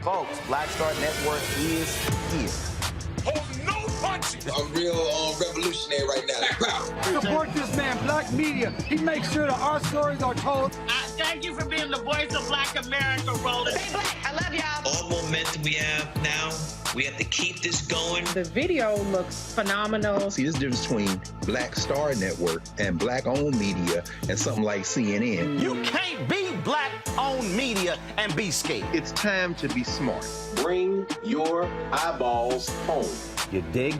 Folks, Black Star Network is here. Hold no punches. I'm real revolutionary right now. Support this man, Black Media. He makes sure that our stories are told. I Thank you for being the voice of Black America, Roland. Stay black. I love y'all. All momentum we have now, we have to keep this going. The video looks phenomenal. See, there's a difference between Black Star Network and Black-owned media and something like CNN. You can't be Black-owned media and be scared. It's time to be smart. Bring your eyeballs home. You dig?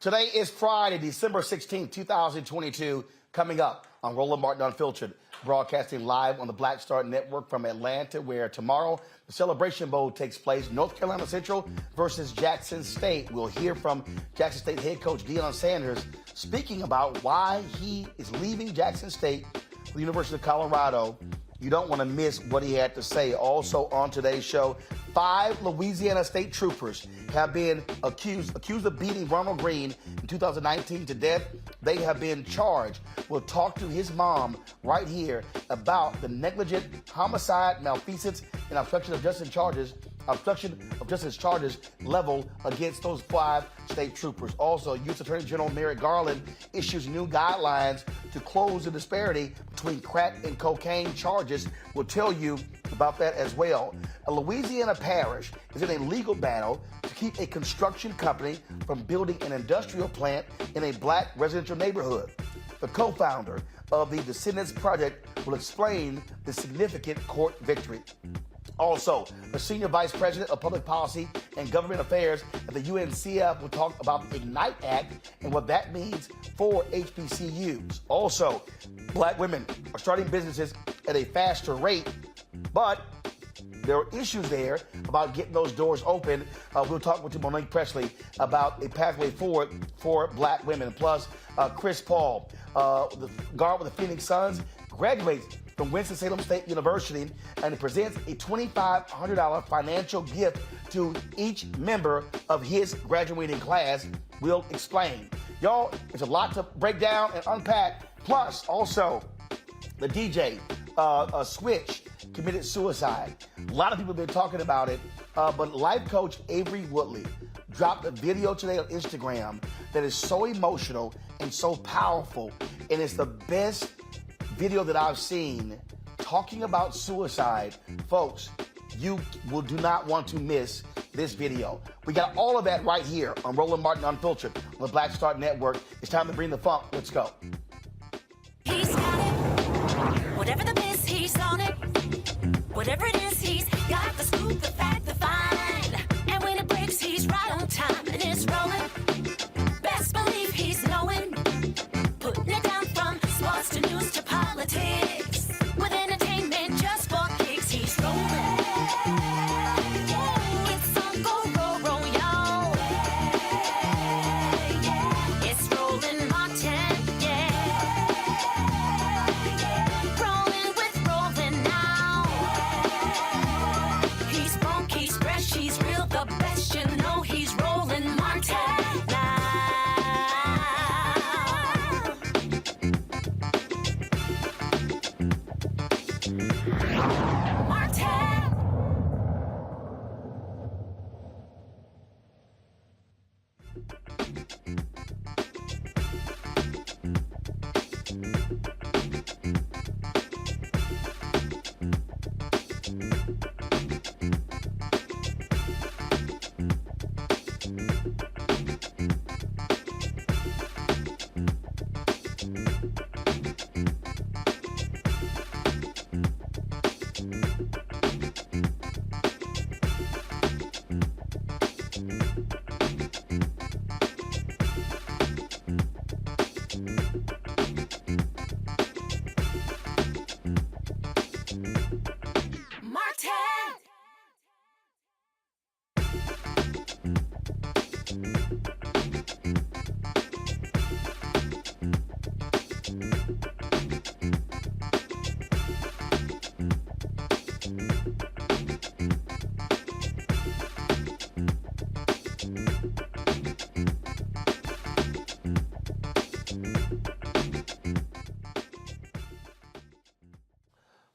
Today is Friday, December 16, 2022. Coming up on Roland Martin Unfiltered, broadcasting live on the Black Star Network from Atlanta, where tomorrow the Celebration Bowl takes place. North Carolina Central versus Jackson State. We'll hear from Jackson State head coach Deion Sanders speaking about why he is leaving Jackson State for the University of Colorado. You don't want to miss what he had to say. Also on today's show, 5 Louisiana state troopers have been accused of beating Ronald Greene in 2019 to death. They have been charged. We'll talk to his mom right here about the negligent homicide, malfeasance, and obstruction of justice charges level against those 5 state troopers. Also, U.S. Attorney General Merrick Garland issues new guidelines to close the disparity between crack and cocaine charges. We'll tell you about that as well. A Louisiana Parish is in a legal battle to keep a construction company from building an industrial plant in a Black residential neighborhood. The co-founder of the Descendants project will explain the significant court victory. Also, the Senior Vice President of Public Policy and Government Affairs at the UNCF will talk about the IGNITE Act and what that means for HBCUs. Also, Black women are starting businesses at a faster rate, but there are issues there about getting those doors open. We'll talk with Monique Presley about a pathway forward for Black women. Plus, Chris Paul, the guard with the Phoenix Suns, graduates from Winston-Salem State University and presents a $2,500 financial gift to each member of his graduating class. We'll explain. Y'all, there's a lot to break down and unpack. Plus, also, the DJ, Switch, committed suicide. A lot of people have been talking about it, but life coach Avery Woodley dropped a video today on Instagram that is so emotional and so powerful, and it's the best video that I've seen talking about suicide. Folks, you do not want to miss this video. We got all of that right here on Roland Martin Unfiltered on the Black Star Network. It's time to bring the funk. Let's go. He's got it. Whatever the miss, he's on it. Whatever it is, he's got the scoop, the fact, the find. And when it breaks, he's right on time and it's rolling. Best believe he's knowing. Putting it down from sports to news to politics. With entertainment just for kicks, he's rolling. It's on Go Roll, y'all. It's Roland Martin, yeah. Rolling with Roland now. He's funky, he's fresh.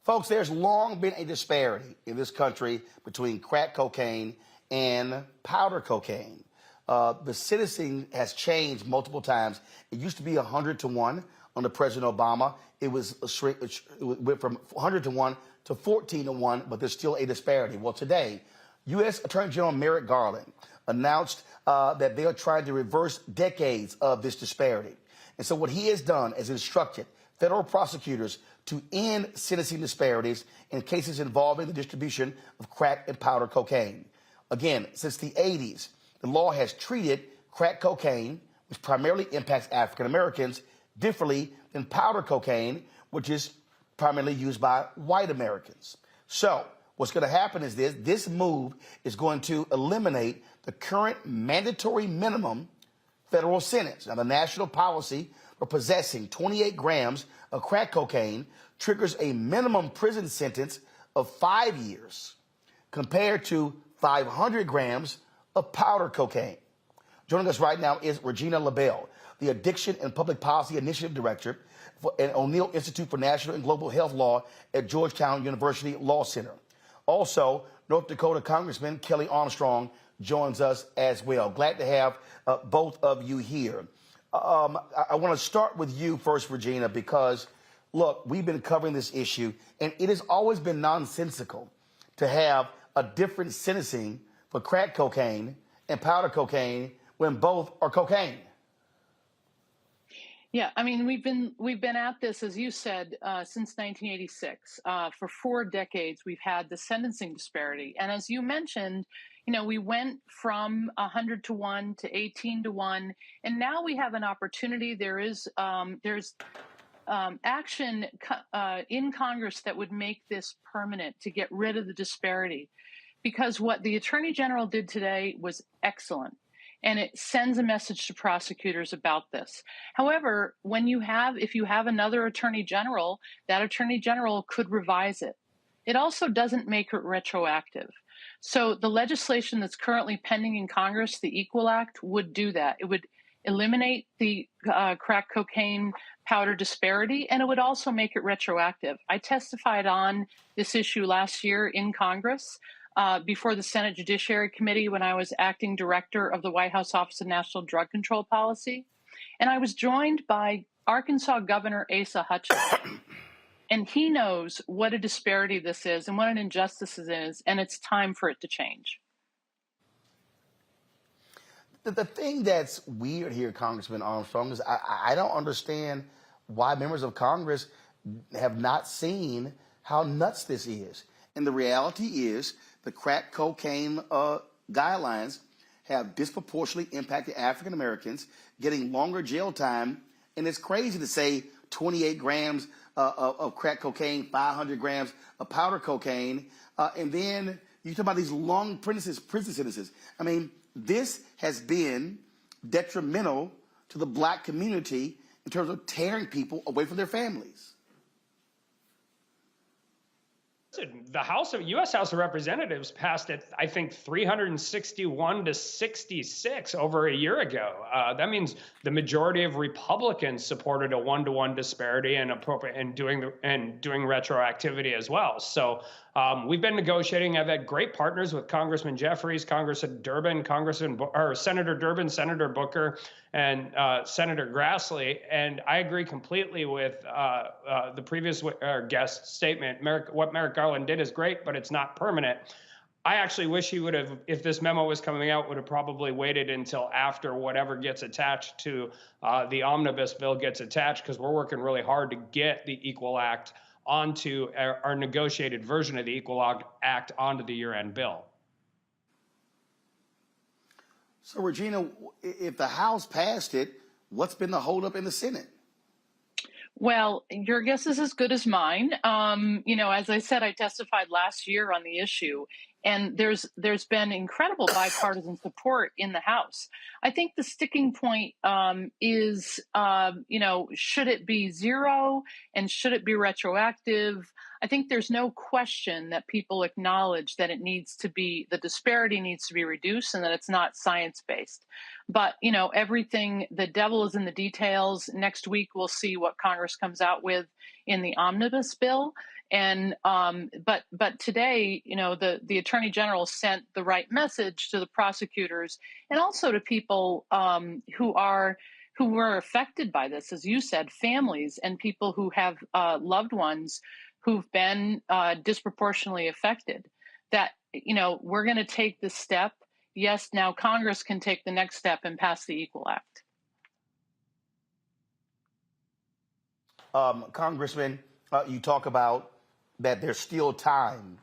Folks, there's long been a disparity in this country between crack cocaine and powder cocaine. The sentencing has changed multiple times. It used to be 100 to 1 under President Obama. It went from 100 to 1 to 14 to 1, but there's still a disparity. Well, today, U.S. Attorney General Merrick Garland announced that they are trying to reverse decades of this disparity. And so what he has done is instructed federal prosecutors to end sentencing disparities in cases involving the distribution of crack and powder cocaine. Again, since the 80s, the law has treated crack cocaine, which primarily impacts African Americans, differently than powder cocaine, which is primarily used by white Americans. So what's going to happen is this move is going to eliminate the current mandatory minimum federal sentence. Now, the national policy for possessing 28 grams of crack cocaine triggers a minimum prison sentence of 5 years compared to 500 grams of powder cocaine. Joining us right now is Regina LaBelle, the Addiction and Public Policy Initiative Director for an O'Neill Institute for National and Global Health Law at Georgetown University Law Center. Also, North Dakota Congressman Kelly Armstrong joins us as well. Glad to have both of you here. I want to start with you first, Regina, because, look, we've been covering this issue, and it has always been nonsensical to have a different sentencing for crack cocaine and powder cocaine when both are cocaine. Yeah, I mean, we've been at this, as you said, since 1986. For 4 decades, we've had the sentencing disparity. And as you mentioned, you know, we went from 100 to 1 to 18 to 1, and now we have an opportunity. There's action in Congress that would make this permanent to get rid of the disparity, because what the Attorney General did today was excellent. And it sends a message to prosecutors about this. However, if you have another attorney general, that attorney general could revise it. It also doesn't make it retroactive. So the legislation that's currently pending in Congress, the Equal Act, would do that. It would eliminate the crack cocaine powder disparity, and it would also make it retroactive. I testified on this issue last year in Congress before the Senate Judiciary Committee when I was acting director of the White House Office of National Drug Control Policy. And I was joined by Arkansas Governor Asa Hutchinson. And he knows what a disparity this is and what an injustice it is, and it's time for it to change. The thing that's weird here, Congressman Armstrong, is I don't understand why members of Congress have not seen how nuts this is. And the reality is the crack cocaine guidelines have disproportionately impacted African Americans, getting longer jail time. And it's crazy to say 28 grams of crack cocaine, 500 grams of powder cocaine. And then you talk about these long prison sentences. I mean, this has been detrimental to the black community in terms of tearing people away from their families. The U.S. House of Representatives passed it, I think, 361 to 66 over a year ago. That means the majority of Republicans supported a 1-to-1 disparity and doing retroactivity as well. So we've been negotiating. I've had great partners with Congressman Jeffries, Congressman Durbin, Senator Durbin, Senator Booker, and Senator Grassley. And I agree completely with the previous guest's statement. What Merrick Garland did is great, but it's not permanent. I actually wish he would have, if this memo was coming out, would have probably waited until after whatever gets attached to the omnibus bill gets attached, because we're working really hard to get the Equal Act onto our negotiated version of the Equal Act onto the year-end bill. So, Regina, if the House passed it, what's been the holdup in the Senate? Well, your guess is as good as mine. As I said, I testified last year on the issue, and there's been incredible bipartisan support in the House. I think the sticking point is, should it be 0 and should it be retroactive? I think there's no question that people acknowledge that the disparity needs to be reduced and that it's not science-based. But, the devil is in the details. Next week, we'll see what Congress comes out with in the omnibus bill. And but today, the Attorney General sent the right message to the prosecutors and also to people who were affected by this, as you said, families and people who have loved ones who've been disproportionately affected. That we're going to take this step. Yes, now Congress can take the next step and pass the Equal Act. Congressman, you talk about that there's still time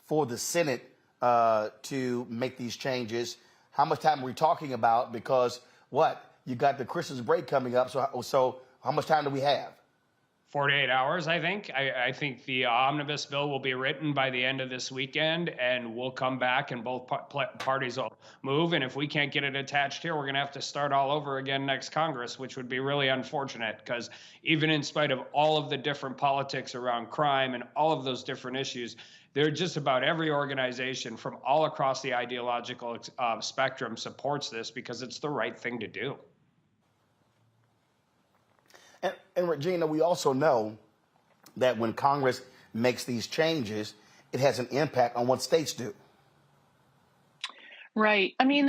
for the Senate to make these changes. How much time are we talking about? Because you got the Christmas break coming up. So how much time do we have? 48 hours, I think. I think the omnibus bill will be written by the end of this weekend, and we'll come back and both parties will move. And if we can't get it attached here, we're going to have to start all over again next Congress, which would be really unfortunate, because even in spite of all of the different politics around crime and all of those different issues, there just about every organization from all across the ideological spectrum supports this because it's the right thing to do. And Regina, we also know that when Congress makes these changes, it has an impact on what states do. Right. I mean,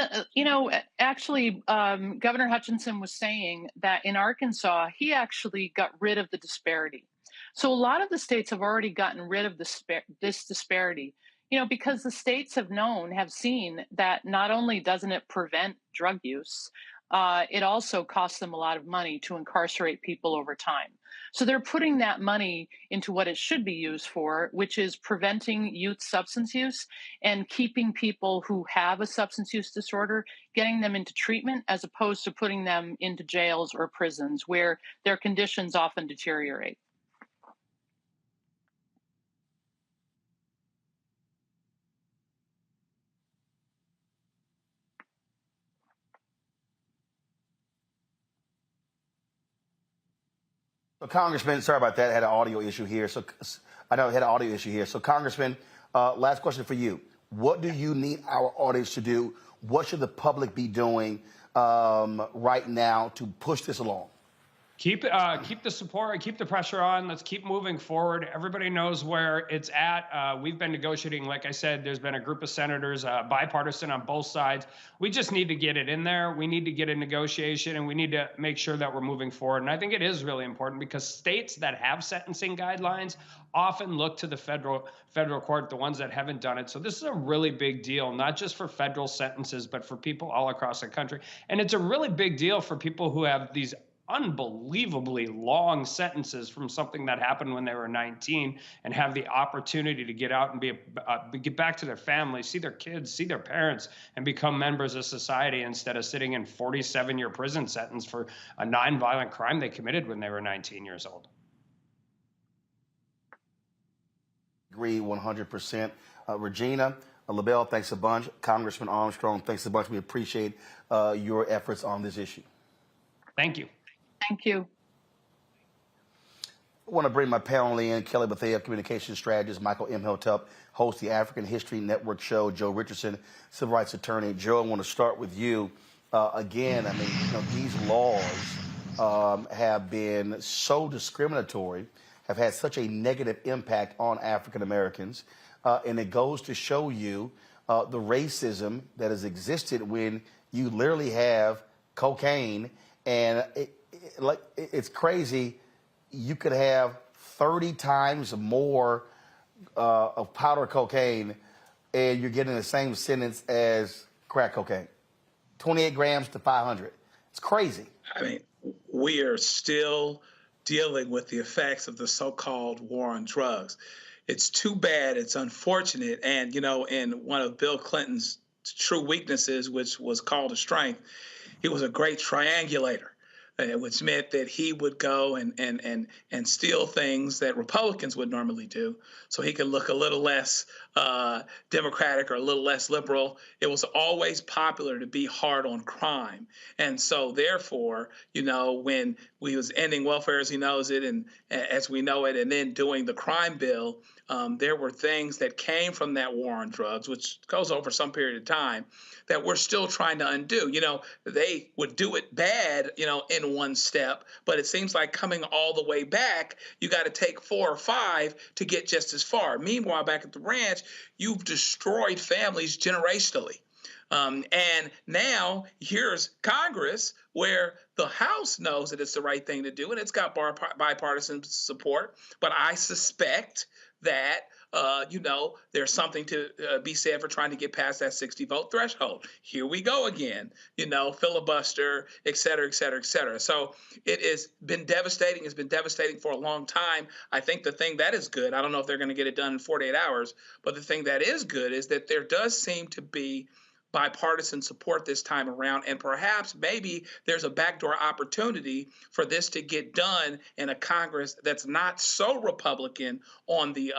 actually, Governor Hutchinson was saying that in Arkansas, he actually got rid of the disparity. So a lot of the states have already gotten rid of this disparity, because the states have seen that not only doesn't it prevent drug use, it also costs them a lot of money to incarcerate people over time. So they're putting that money into what it should be used for, which is preventing youth substance use and keeping people who have a substance use disorder, getting them into treatment as opposed to putting them into jails or prisons where their conditions often deteriorate. So, Congressman, sorry about that. I had an audio issue here. So, Congressman, last question for you. What do you need our audience to do? What should the public be doing right now to push this along? Keep the support, keep the pressure on. Let's keep moving forward. Everybody knows where it's at. We've been negotiating. Like I said, there's been a group of senators, bipartisan on both sides. We just need to get it in there. We need to get a negotiation, and we need to make sure that we're moving forward. And I think it is really important because states that have sentencing guidelines often look to the federal court, the ones that haven't done it. So this is a really big deal, not just for federal sentences, but for people all across the country. And it's a really big deal for people who have these unbelievably long sentences from something that happened when they were 19 and have the opportunity to get out and get back to their families, see their kids, see their parents, and become members of society instead of sitting in 47-year prison sentence for a nonviolent crime they committed when they were 19 years old. Agree 100%. Regina, LaBelle, thanks a bunch. Congressman Armstrong, thanks a bunch. We appreciate your efforts on this issue. Thank you. Thank you. I want to bring my panel in. Kelly Bethea, communications strategist. Michael M. Hilltop, host the African History Network show. Joe Richardson, civil rights attorney. Joe, I want to start with you. Again, I mean, these laws have been so discriminatory, have had such a negative impact on African Americans. And it goes to show you the racism that has existed when you literally have cocaine. And it's crazy. You could have 30 times more of powder cocaine, and you're getting the same sentence as crack cocaine. 28 grams to 500. It's crazy. I mean, we are still dealing with the effects of the so-called war on drugs. It's too bad. It's unfortunate. And, in one of Bill Clinton's true weaknesses, which was called a strength, he was a great triangulator, which meant that he would go and steal things that Republicans would normally do, so he could look a little less democratic or a little less liberal. It was always popular to be hard on crime. And so therefore, when we was ending welfare as he knows it and as we know it, and then doing the crime bill, there were things that came from that war on drugs, which goes over some period of time, that we're still trying to undo. They would do it bad, in taken one step, but it seems like coming all the way back, you got to take 4 or 5 to get just as far. Meanwhile, back at the ranch, you've destroyed families generationally. And now here's Congress, where the House knows that it's the right thing to do, and it's got bipartisan support. But I suspect that, there's something to be said for trying to get past that 60-vote threshold. Here we go again, filibuster, et cetera, et cetera, et cetera. So it has been devastating. It's been devastating for a long time. I think the thing that is good, I don't know if they're going to get it done in 48 hours, but the thing that is good is that there does seem to be bipartisan support this time around, and perhaps maybe there's a backdoor opportunity for this to get done in a Congress that's not so Republican on the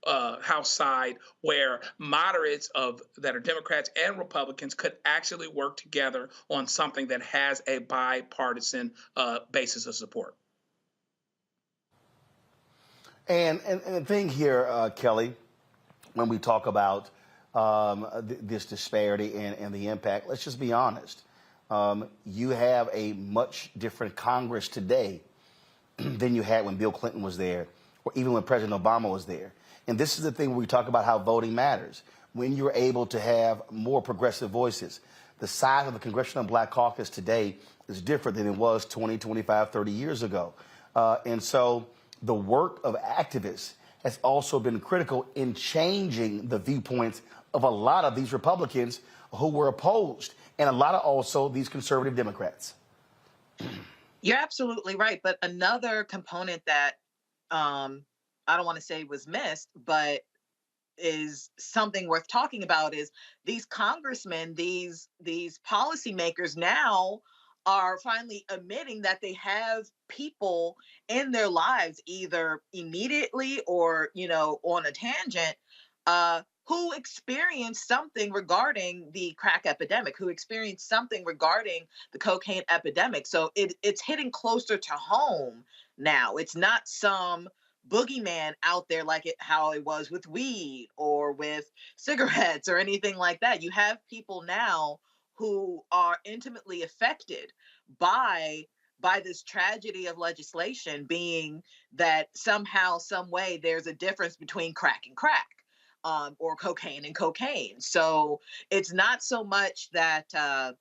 House side, where moderates that are Democrats and Republicans could actually work together on something that has a bipartisan basis of support. And the thing here, Kelly, when we talk about this disparity and the impact, let's just be honest. You have a much different Congress today than you had when Bill Clinton was there, or even when President Obama was there. And this is the thing where we talk about how voting matters. When you're able to have more progressive voices, the size of the Congressional Black Caucus today is different than it was 20, 25, 30 years ago. And so the work of activists has also been critical in changing the viewpoints of a lot of these Republicans who were opposed, and a lot of also these conservative Democrats. You're absolutely right. But another component that I don't want to say was missed, but is something worth talking about, is these congressmen, these policymakers now are finally admitting that they have people in their lives, either immediately or, on a tangent, who experienced something regarding the crack epidemic, who experienced something regarding the cocaine epidemic. So it's hitting closer to home now. It's not some boogeyman out there like how it was with weed or with cigarettes or anything like that. You have people now who are intimately affected by this tragedy of legislation, being that somehow, some way, there's a difference between crack and crack. Or cocaine and cocaine. So it's not so much that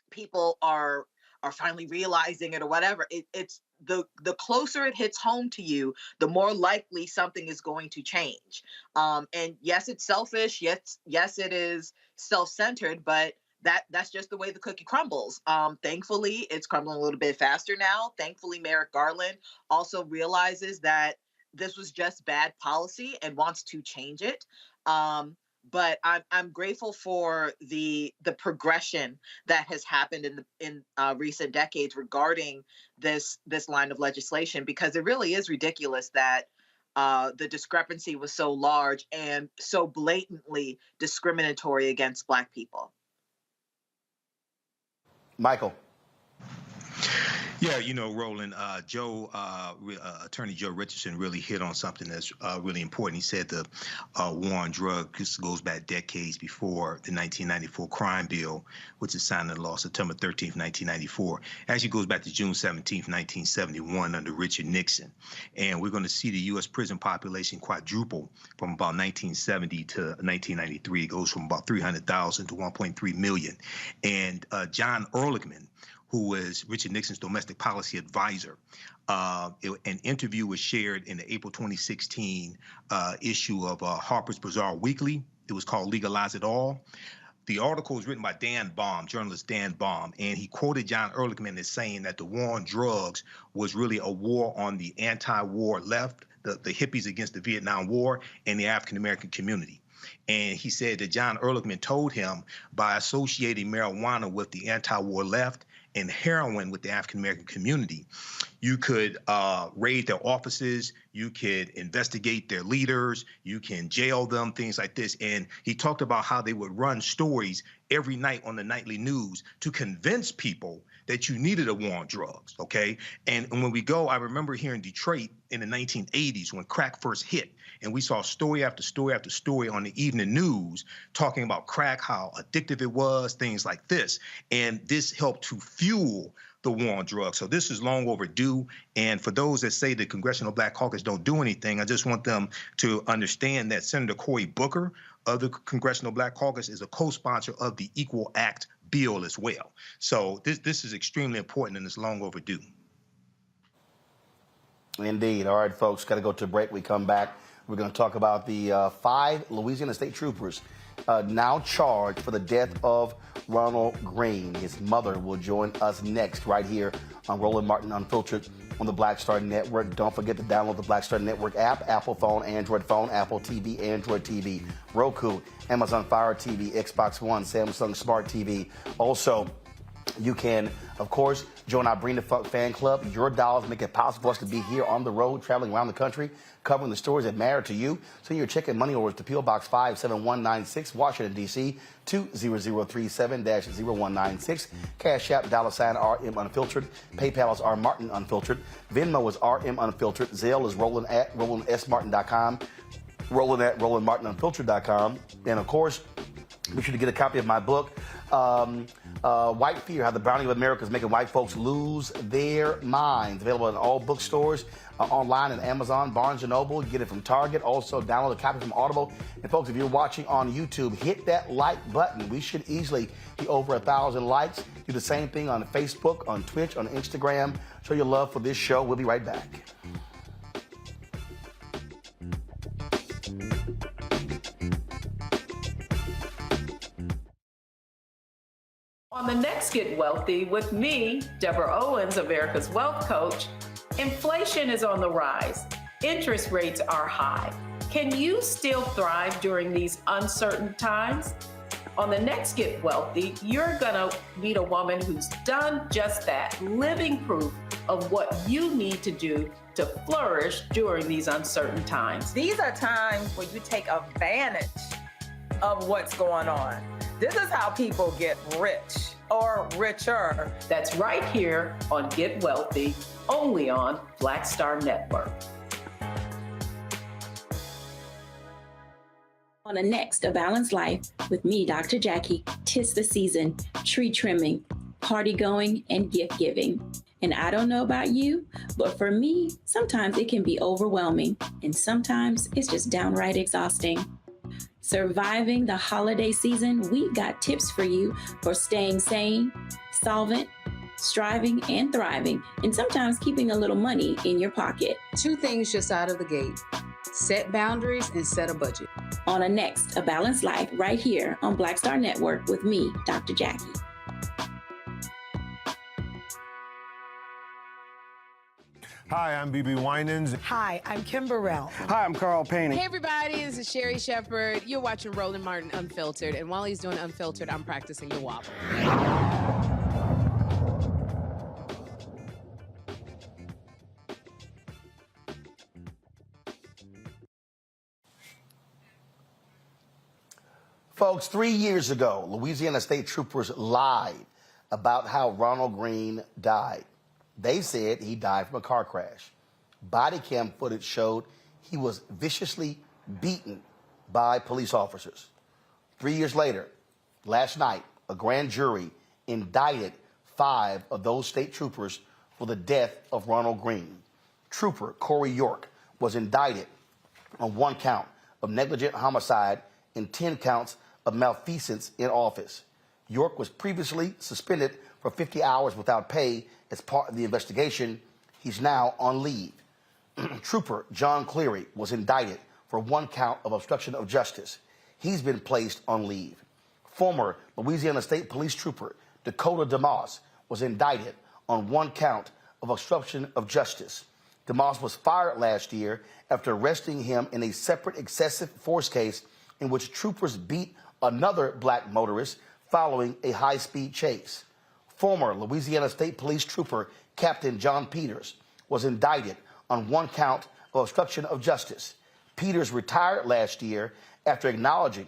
people are finally realizing it or whatever. It's the closer it hits home to you, the more likely something is going to change. And yes, it's selfish. Yes, it is self-centered, but that's just the way the cookie crumbles. Thankfully, it's crumbling a little bit faster now. Thankfully, Merrick Garland also realizes that this was just bad policy and wants to change it. But I'm grateful for the progression that has happened in recent decades regarding this line of legislation, because it really is ridiculous that the discrepancy was so large and so blatantly discriminatory against Black people. Michael. Yeah, Roland, Attorney Joe Richardson really hit on something that's really important. He said the war on drugs goes back decades before the 1994 crime bill, which is signed into law September 13th, 1994. Actually goes back to June 17th, 1971 under Richard Nixon. And we're going to see the U.S. prison population quadruple from about 1970 to 1993. It goes from about 300,000 to 1.3 million. And John Ehrlichman, who was Richard Nixon's domestic policy advisor. An interview was shared in the April 2016 issue of Harper's Bazaar Weekly. It was called Legalize It All. The article was written by Dan Baum, journalist Dan Baum, and he quoted John Ehrlichman as saying that the war on drugs was really a war on the anti-war left, the hippies against the Vietnam War, and the African-American community. And he said that John Ehrlichman told him, by associating marijuana with the anti-war left and heroin with the African-American community, you could raid their offices, you could investigate their leaders, you can jail them, things like this. And he talked about how they would run stories every night on the nightly news to convince people that you needed a war on drugs, okay? And when we go, I remember here in Detroit in the 1980s when crack first hit, and we saw story after story after story on the evening news talking about crack, how addictive it was, things like this. And this helped to fuel the war on drugs. So this is long overdue. And for those that say the Congressional Black Caucus don't do anything, I just want them to understand that Senator Cory Booker of the Congressional Black Caucus is a co-sponsor of the Equal Act bill as well. So this is extremely important and it's long overdue. Indeed. All right, folks, got to go to a break. We come back. We're going to talk about the 5 Louisiana state troopers now charged for the death of Ronald Greene. His mother will join us next right here on Roland Martin Unfiltered on the Black Star Network. Don't forget to download the Black Star Network app, Apple phone, Apple TV, Android TV, Roku, Amazon Fire TV, Xbox One, Samsung Smart TV. Also, you can, of course, join our Bring the Funk fan club. Your dollars make it possible for us to be here on the road, traveling around the country, covering the stories that matter to you. Send your check and money orders to P.O. Box 57196, Washington, D.C., 20037-0196. Cash App, $RM Unfiltered. PayPal is R Martin Unfiltered. Venmo is RM Unfiltered. Zelle is Roland at RolandSMartin.com. Roland at RolandMartinUnfiltered.com. And, of course, be sure to get a copy of my book, White Fear, How the Browning of America is Making White Folks Lose Their Minds. Available in all bookstores, online at Amazon, Barnes & Noble. You get it from Target. Also, download a copy from Audible. And, folks, if you're watching on YouTube, hit that like button. We should easily be over 1,000 likes. Do the same thing on Facebook, on Twitch, on Instagram. Show your love for this show. We'll be right back. On the next Get Wealthy with me, Deborah Owens, America's Wealth Coach, inflation is on the rise. Interest rates are high. Can you still thrive during these uncertain times? On the next Get Wealthy, you're gonna meet a woman who's done just that, living proof of what you need to do to flourish during these uncertain times. These are times where you take advantage of what's going on. This is how people get rich or richer. That's right here on Get Wealthy, only on Black Star Network. On the next A Balanced Life with me, Dr. Jackie, 'tis the season, tree trimming, party going, and gift giving. And I don't know about you, but for me, sometimes it can be overwhelming, and sometimes it's just downright exhausting. Surviving the holiday season, we got tips for you for staying sane, solvent, striving, and thriving, and sometimes keeping a little money in your pocket. 2 things just out of the gate: set boundaries and set a budget. On a next A Balanced Life right here on Black Star Network with me, Dr. Jackie. Hi, I'm BB Winans. Hi, I'm Kim Burrell. Hi, I'm Carl Payne. Hey, everybody, this is Sherry Shepherd. You're watching Roland Martin Unfiltered, and while he's doing Unfiltered, I'm practicing the wobble. Folks, 3 years ago, Louisiana state troopers lied about how Ronald Greene died. They said he died from a car crash. Body cam footage showed he was viciously beaten by police officers. 3 years later, last night, a grand jury indicted 5 of those state troopers for the death of Ronald Greene. Trooper Corey York was indicted on 1 count of negligent homicide and 10 counts of malfeasance in office. York was previously suspended for 50 hours without pay as part of the investigation. He's now on leave. Trooper John Cleary was indicted for 1 count of obstruction of justice. He's been placed on leave. Former Louisiana State Police Trooper Dakota DeMoss was indicted on 1 count of obstruction of justice. DeMoss was fired last year after arresting him in a separate excessive force case in which troopers beat another black motorist following a high-speed chase. Former Louisiana State Police Trooper Captain John Peters was indicted on 1 count of obstruction of justice. Peters retired last year after acknowledging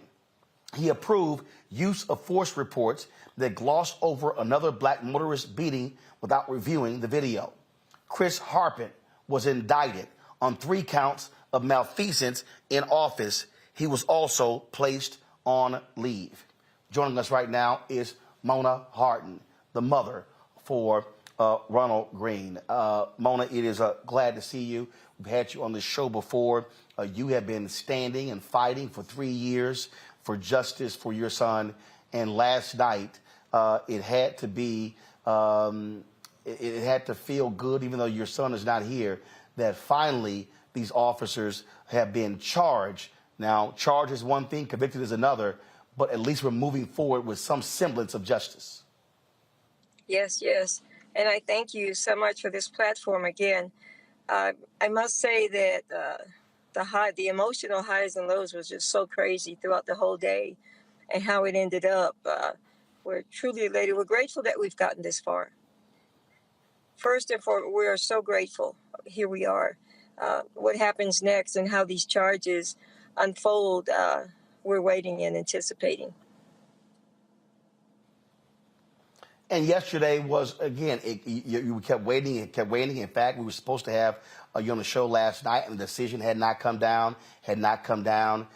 he approved use of force reports that glossed over another black motorist beating without reviewing the video. Chris Harpin was indicted on 3 counts of malfeasance in office. He was also placed on leave. Joining us right now is Mona Harden, the mother for Ronald Greene. Mona, it is glad to see you. We've had you on the show before. You have been standing and fighting for 3 years for justice for your son. And last night, it had to be, it had to feel good, even though your son is not here, that finally these officers have been charged. Now, charged is one thing, convicted is another, but at least we're moving forward with some semblance of justice. Yes, yes. And I thank you so much for this platform again. I must say that the emotional highs and lows was just so crazy throughout the whole day, and how it ended up. We're truly elated. We're grateful that we've gotten this far. First and foremost, we are so grateful. Here we are. What happens next and how these charges unfold, we're waiting and anticipating. And yesterday was, again, you kept waiting and kept waiting. In fact, we were supposed to have you on the show last night, and the decision had not come down. And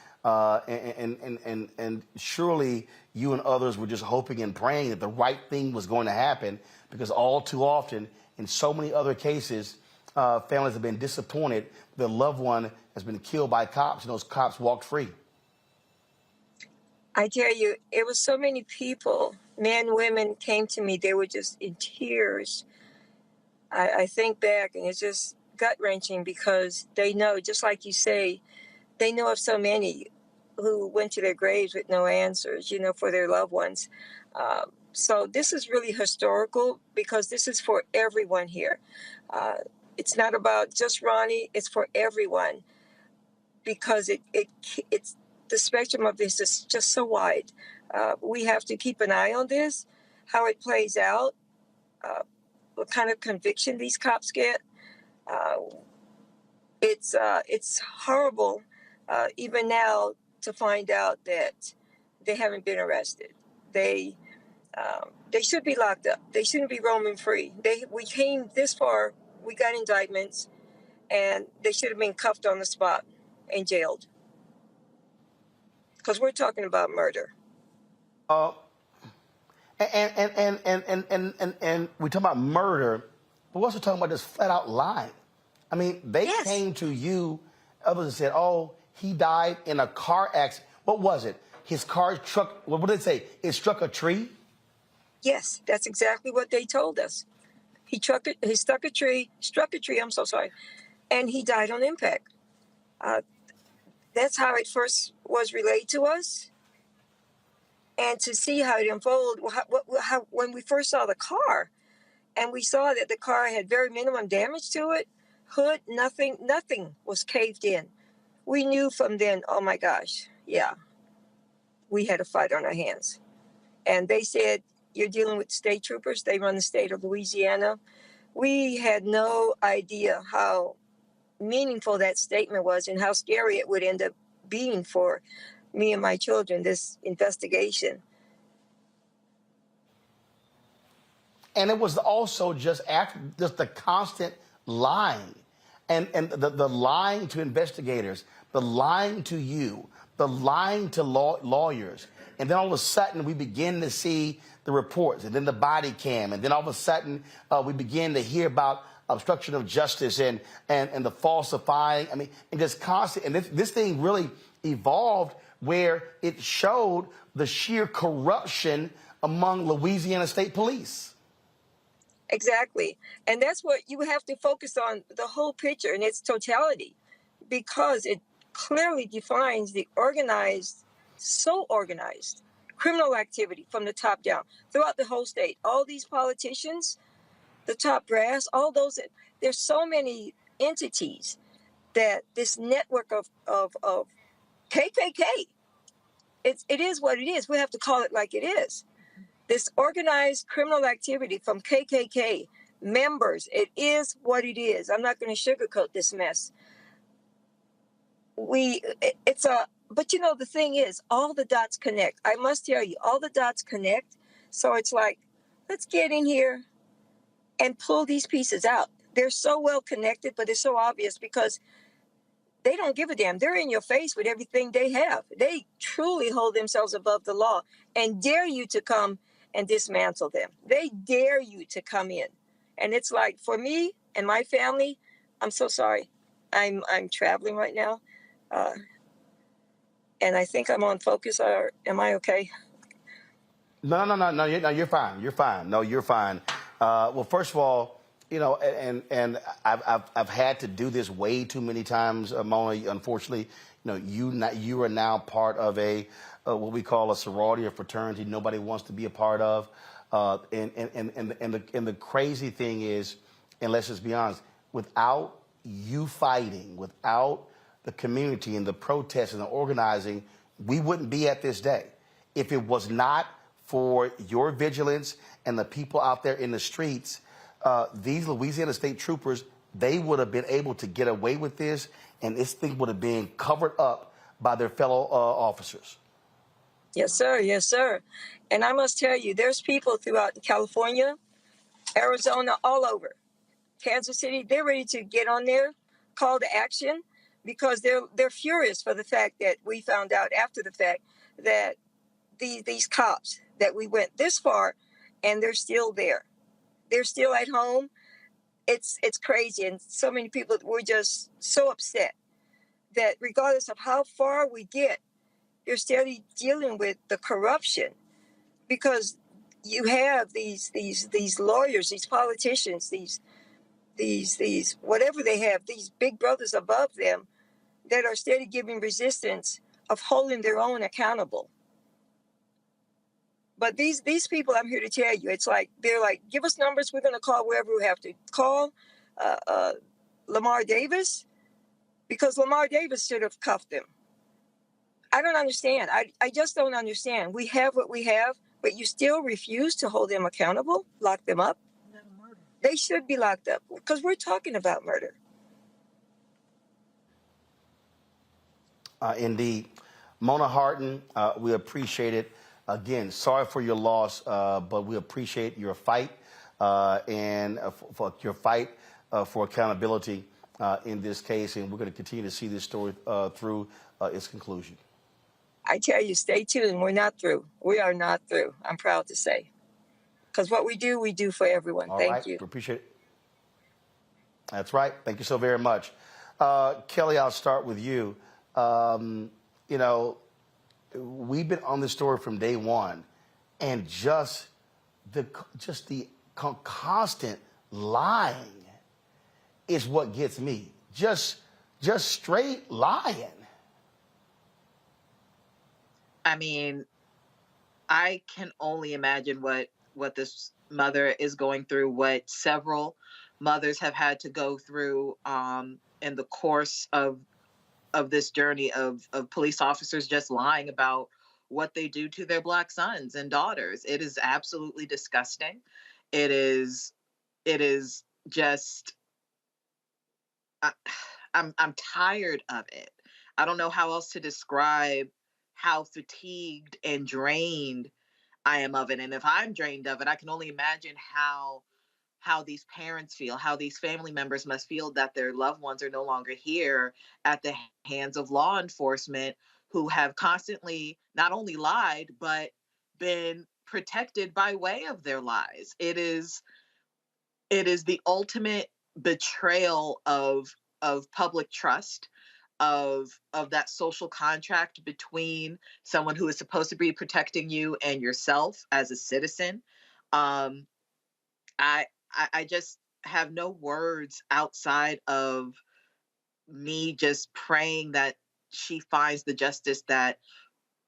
surely you and others were just hoping and praying that the right thing was going to happen, because all too often, in so many other cases, families have been disappointed. Their loved one has been killed by cops, and those cops walked free. I tell you, it was so many people, men, women, came to me. They were just in tears. I think back, and it's just gut-wrenching, because they know, just like you say, they know of so many who went to their graves with no answers, for their loved ones. So this is really historical, because this is for everyone here. It's not about just Ronnie, it's for everyone, because it's the spectrum of this is just so wide. We have to keep an eye on this, how it plays out, what kind of conviction these cops get. It's horrible, even now, to find out that they haven't been arrested. They should be locked up. They shouldn't be roaming free. We came this far, we got indictments, and they should have been cuffed on the spot and jailed. Because we're talking about murder. And we talk about murder, but we're also talking about this flat out lying. I mean, they came to you, others, and said, "Oh, he died in a car accident." What was it? His car struck. What did it say? It struck a tree. Yes, that's exactly what they told us. He struck a tree. I'm so sorry, and he died on impact. That's how it first was relayed to us. And to see how it unfolded, when we first saw the car, and we saw that the car had very minimum damage to it, hood, nothing was caved in. We knew from then, oh my gosh, yeah, we had a fight on our hands. And they said, you're dealing with state troopers. They run the state of Louisiana. We had no idea how meaningful that statement was and how scary it would end up being for me and my children, this investigation. And it was also just the constant lying and the lying to investigators, the lying to you, the lying to lawyers. And then all of a sudden we begin to see the reports, and then the body cam, and then all of a sudden we begin to hear about obstruction of justice and the falsifying. I mean, and just constant. And this thing really evolved where it showed the sheer corruption among Louisiana State Police. Exactly. And that's what you have to focus on, the whole picture in its totality, because it clearly defines the organized criminal activity from the top down throughout the whole state. All these politicians, the top brass, all those, there's so many entities that this network of KKK, it is what it is. We have to call it like it is. This organized criminal activity from KKK members, it is what it is. I'm not going to sugarcoat this mess. But the thing is, all the dots connect. I must tell you, all the dots connect. So it's like, let's get in here and pull these pieces out. They're so well connected, but it's so obvious because they don't give a damn. They're in your face with everything they have. They truly hold themselves above the law and dare you to come and dismantle them. They dare you to come in And it's like, for me and my family, I'm so sorry. I'm traveling right now. And I think I'm on focus. Or am I okay? No, you're fine. You're fine. No, you're fine. Well, first of all, you know, and I've had to do this way too many times, Mona. Unfortunately, you know, you are now part of a what we call a sorority or fraternity nobody wants to be a part of. And the crazy thing is, and let's just be honest, without you fighting, without the community and the protests and the organizing, we wouldn't be at this day. If it was not for your vigilance and the people out there in the streets, these Louisiana State Troopers, they would have been able to get away with this, and this thing would have been covered up by their fellow officers. Yes, sir. Yes, sir. And I must tell you, there's people throughout California, Arizona, all over. Kansas City, they're ready to get on there, call to action, because they're furious for the fact that we found out after the fact that these cops, that we went this far and they're still there. They're still at home. It's crazy. And so many people were just so upset that regardless of how far we get, you're still dealing with the corruption, because you have these lawyers, these politicians, these whatever they have, these big brothers above them that are steady giving resistance of holding their own accountable. But these people, I'm here to tell you, it's like, they're like, give us numbers, we're going to call wherever we have to call. Lamar Davis, because Lamar Davis should have cuffed him. I don't understand. I just don't understand. We have what we have, but you still refuse to hold them accountable, lock them up. They should be locked up, because we're talking about murder. Indeed. Mona Harton, we appreciate it. Again, sorry for your loss, but we appreciate your fight and for your fight for accountability in this case, and we're going to continue to see this story through its conclusion. I tell you, stay tuned. We're not through. We are not through. I'm proud to say. Because what we do for everyone. All Thank right. you. We appreciate it. That's right. Thank you so very much. Kelly, I'll start with you. You know, we've been on this story from day one, and just the constant lying is what gets me. Just straight lying. I mean, I can only imagine what this mother is going through, what several mothers have had to go through in the course of this journey of police officers just lying about what they do to their Black sons and daughters. It is absolutely disgusting. It is just, I'm tired of it. I don't know how else to describe how fatigued and drained I am of it. And if I'm drained of it, I can only imagine how these parents feel, how these family members must feel that their loved ones are no longer here at the hands of law enforcement, who have constantly not only lied, but been protected by way of their lies. It is the ultimate betrayal of public trust, of that social contract between someone who is supposed to be protecting you and yourself as a citizen. I just have no words outside of me just praying that she finds the justice that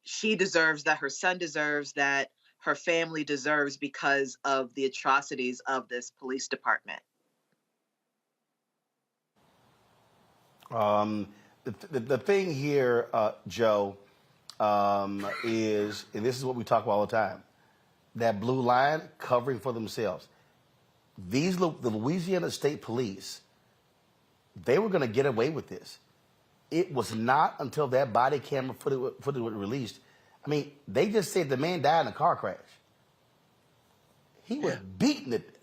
she deserves, that her son deserves, that her family deserves, because of the atrocities of this police department. The thing here, Joe, is, and this is what we talk about all the time, that blue line covering for themselves. The Louisiana State Police, they were going to get away with this. It was not until that body camera footage was released. I mean, they just said the man died in a car crash. He was beaten to death.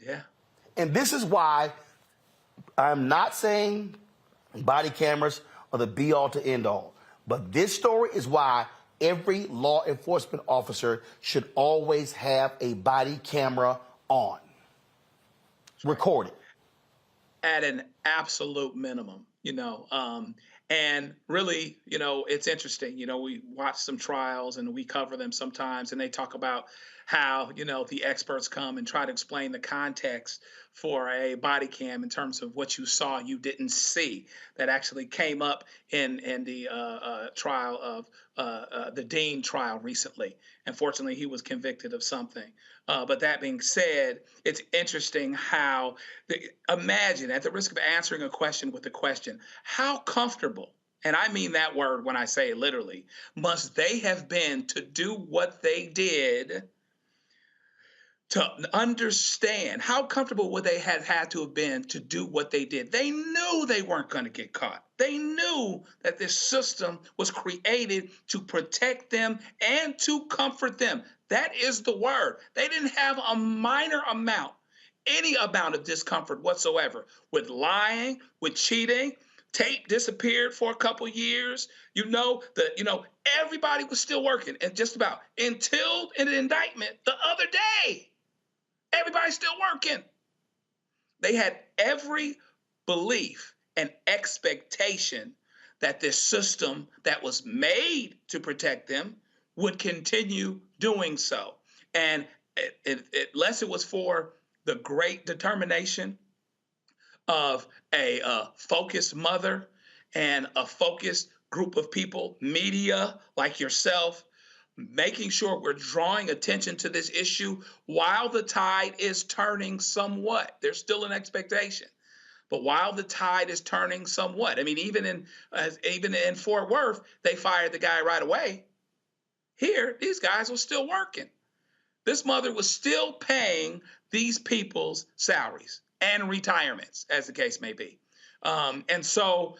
Yeah. And this is why I'm not saying body cameras are the be-all to end-all. But this story is why every law enforcement officer should always have a body camera on. recorded at an absolute minimum, and really, it's interesting. We watch some trials and we cover them sometimes, and they talk about how, the experts come and try to explain the context for a body cam in terms of what you saw you didn't see. That actually came up in the trial of the Dean trial recently. Unfortunately, he was convicted of something. But that being said, it's interesting how, imagine, at the risk of answering a question with a question, how comfortable, and I mean that word when I say it literally, must they have been to do what they did, to understand how comfortable would they have had to have been to do what they did? They knew they weren't going to get caught. They knew that this system was created to protect them and to comfort them. That is the word. They didn't have a minor amount, any amount of discomfort whatsoever with lying, with cheating. Tape disappeared for a couple years. Everybody was still working, and just about until an indictment the other day. Everybody's still working. They had every belief and expectation that this system that was made to protect them would continue doing so. And unless it was for the great determination of a focused mother and a focused group of people, media like yourself, making sure we're drawing attention to this issue while the tide is turning somewhat. There's still an expectation, but while the tide is turning somewhat, I mean, even in Fort Worth, they fired the guy right away. Here, these guys were still working. This mother was still paying these people's salaries and retirements, as the case may be. And so,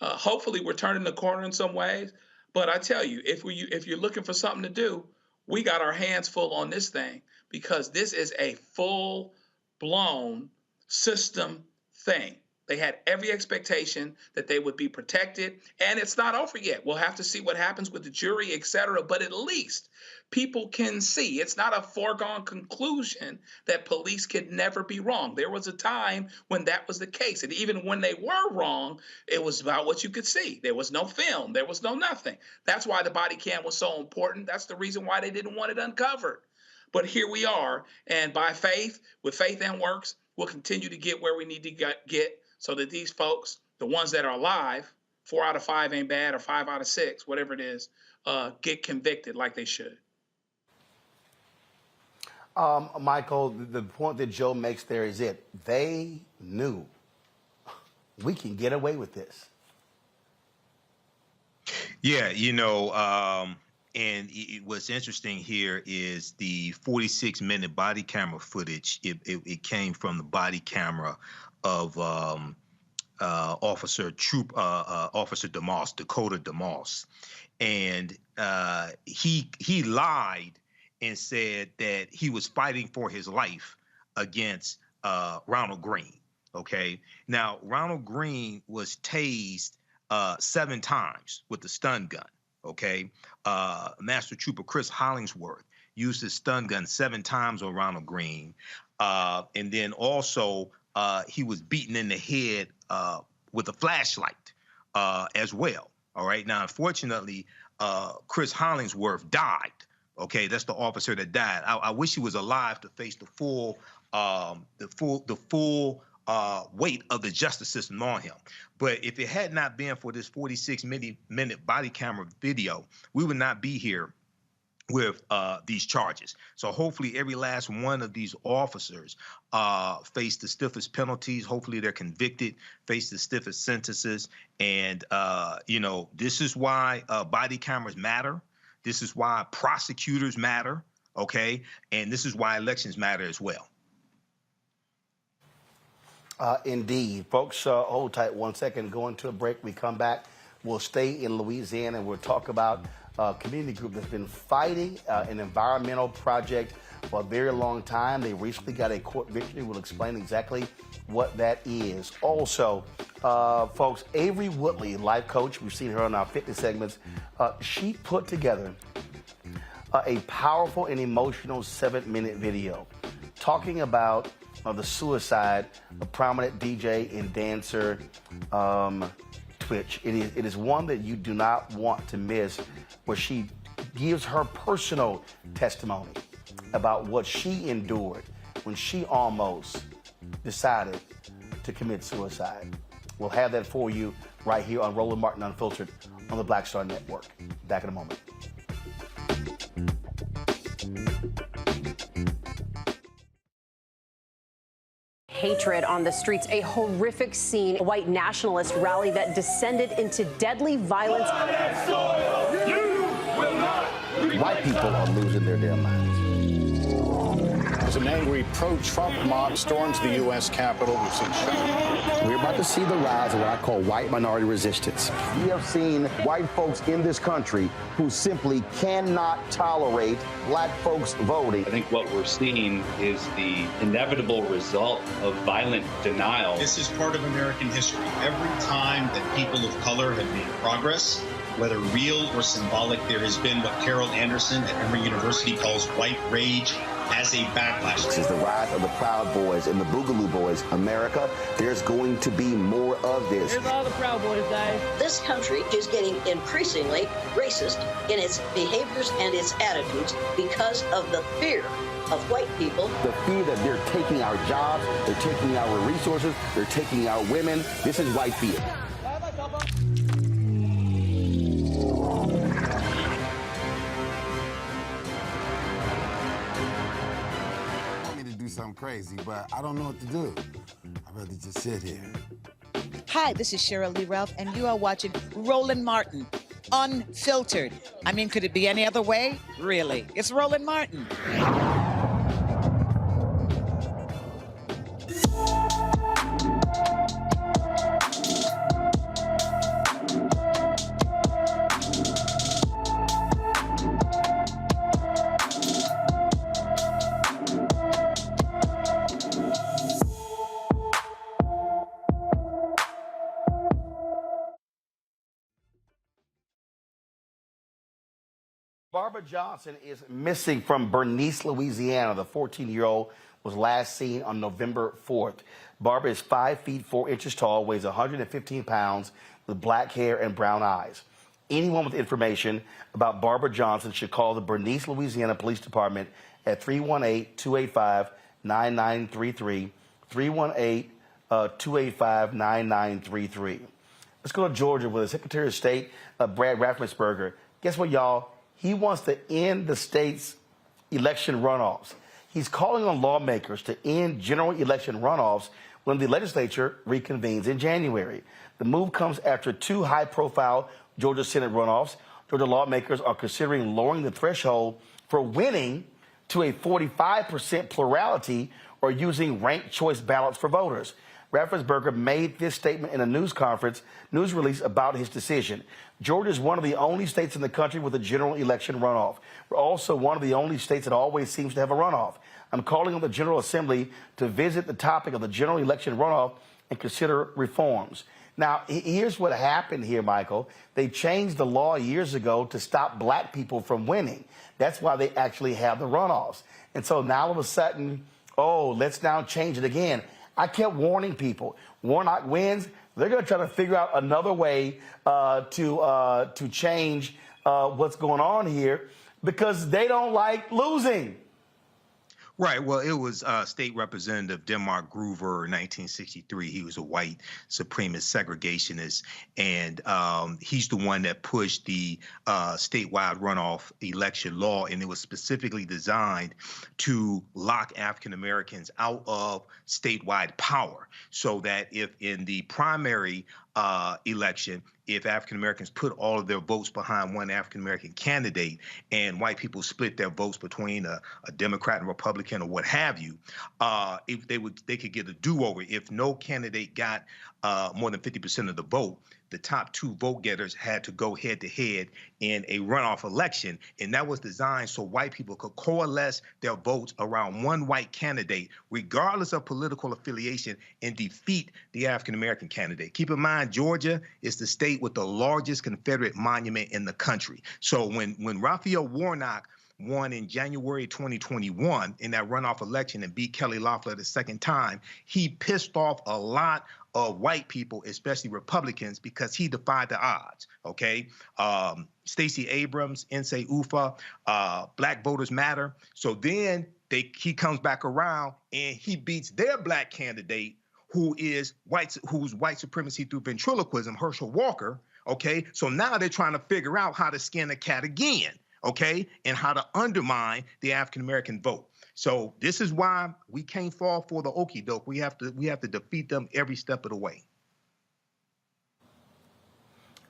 hopefully we're turning the corner in some ways. But I tell you, if you're looking for something to do, we got our hands full on this thing, because this is a full-blown system thing. They had every expectation that they would be protected, and it's not over yet. We'll have to see what happens with the jury, et cetera, but at least people can see. It's not a foregone conclusion that police could never be wrong. There was a time when that was the case, and even when they were wrong, it was about what you could see. There was no film. There was no nothing. That's why the body cam was so important. That's the reason why they didn't want it uncovered. But here we are, and by faith, with faith and works, we'll continue to get where we need to get, so that these folks, the ones that are alive, 4 out of 5 ain't bad, or 5 out of 6, whatever it is, get convicted like they should. Michael, the point that Joe makes there is it. They knew we can get away with this. Yeah, and what's interesting here is the 46-minute body camera footage. It came from the body camera of Officer DeMoss, Dakota DeMoss, and he lied and said that he was fighting for his life against Ronald Greene. Okay, now Ronald Greene was tased 7 times with the stun gun. Okay, Master Trooper Chris Hollingsworth used his stun gun 7 times on Ronald Greene, and then also he was beaten in the head with a flashlight as well. All right. Now, unfortunately, Chris Hollingsworth died. Okay, that's the officer that died. I wish he was alive to face the full weight of the justice system on him. But if it had not been for this 46-minute body camera video, we would not be here with these charges. So hopefully every last one of these officers face the stiffest penalties. Hopefully they're convicted, face the stiffest sentences. And, this is why body cameras matter. This is why prosecutors matter, okay? And this is why elections matter as well. Indeed. Folks, hold tight 1 second. Go into a break. We come back. We'll stay in Louisiana, and we'll talk about a community group that's been fighting an environmental project for a very long time. They recently got a court victory. We'll explain exactly what that is. Also, folks, Avery Woodley, life coach, we've seen her on our fitness segments. She put together a powerful and emotional 7-minute video talking about of the suicide of prominent DJ and dancer Twitch. It is one that you do not want to miss, where she gives her personal testimony about what she endured when she almost decided to commit suicide. We'll have that for you right here on Roland Martin Unfiltered on the Black Star Network. Back in a moment. Hatred on the streets, a horrific scene, a white nationalist rally that descended into deadly violence. White people are losing their damn minds. As an angry pro-Trump mob storms the U.S. Capitol, we've seen shooting. We're about to see the rise of what I call white minority resistance. We have seen white folks in this country who simply cannot tolerate black folks voting. I think what we're seeing is the inevitable result of violent denial. This is part of American history. Every time that people of color have made progress, whether real or symbolic, there has been what Carol Anderson at Emory University calls white rage as a backlash. This is the rise of the Proud Boys and the Boogaloo Boys. America, there's going to be more of this. Here's all the Proud Boys, guys. This country is getting increasingly racist in its behaviors and its attitudes because of the fear of white people. The fear that they're taking our jobs, they're taking our resources, they're taking our women. This is white fear. Something crazy, but I don't know what to do. I'd rather just sit here. Hi, this is Cheryl Lee Ralph, and you are watching Roland Martin, Unfiltered. I mean, could it be any other way? Really? It's Roland Martin. Barbara Johnson is missing from Bernice, Louisiana. The 14-year-old was last seen on November 4th. Barbara is 5 feet 4 inches tall, weighs 115 pounds, with black hair and brown eyes. Anyone with information about Barbara Johnson should call the Bernice, Louisiana Police Department at 318-285-9933, 318-285-9933. Let's go to Georgia with the Secretary of State, Brad Raffensperger. Guess what, y'all? He wants to end the state's election runoffs. He's calling on lawmakers to end general election runoffs when the legislature reconvenes in January. The move comes after 2 high-profile Georgia Senate runoffs. Georgia lawmakers are considering lowering the threshold for winning to a 45% plurality or using ranked choice ballots for voters. Raffensperger made this statement in a news release about his decision. Georgia is one of the only states in the country with a general election runoff. We're also one of the only states that always seems to have a runoff. I'm calling on the General Assembly to visit the topic of the general election runoff and consider reforms. Now, here's what happened here, Michael. They changed the law years ago to stop black people from winning. That's why they actually have the runoffs. And so now all of a sudden, let's now change it again. I kept warning people. Warnock wins. They're going to try to figure out another way to change what's going on here because they don't like losing. Right. Well, it was State Representative Denmark Groover in 1963. He was a white supremacist segregationist, and he's the one that pushed the statewide runoff election law, and it was specifically designed to lock African Americans out of statewide power, so that if in the primary election, if African Americans put all of their votes behind one African American candidate and white people split their votes between a Democrat and Republican or what have you, if they could get a do-over. If no candidate got more than 50% of the vote, the top 2 vote getters had to go head-to-head in a runoff election, and that was designed so white people could coalesce their votes around one white candidate, regardless of political affiliation, and defeat the African-American candidate. Keep in mind, Georgia is the state with the largest Confederate monument in the country. So when Raphael Warnock won in January 2021 in that runoff election and beat Kelly Loeffler the second time, he pissed off a lot of white people, especially Republicans, because he defied the odds, okay? Stacey Abrams, Nsé Ufah, Black Voters Matter. So then he comes back around and he beats their black candidate, who's white supremacy through ventriloquism, Herschel Walker, okay? So now they're trying to figure out how to skin a cat again, okay? And how to undermine the African-American vote. So this is why we can't fall for the okie doke. We have to defeat them every step of the way.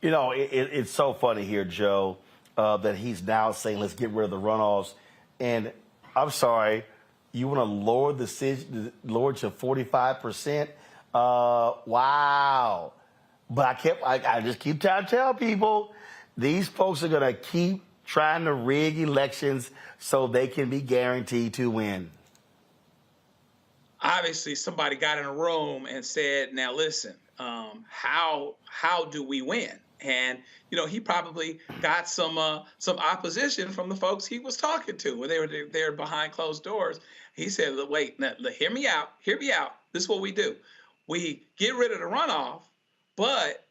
You know, it's so funny here, Joe, that he's now saying, let's get rid of the runoffs. And I'm sorry, you want to lower to 45%? Wow. But I just keep trying to tell people, these folks are going to keep trying to rig elections so they can be guaranteed to win. Obviously, somebody got in a room and said, now listen, how do we win? And, you know, he probably got some opposition from the folks he was talking to when they were there behind closed doors. He said, wait, now, hear me out. This is what we do. We get rid of the runoff, but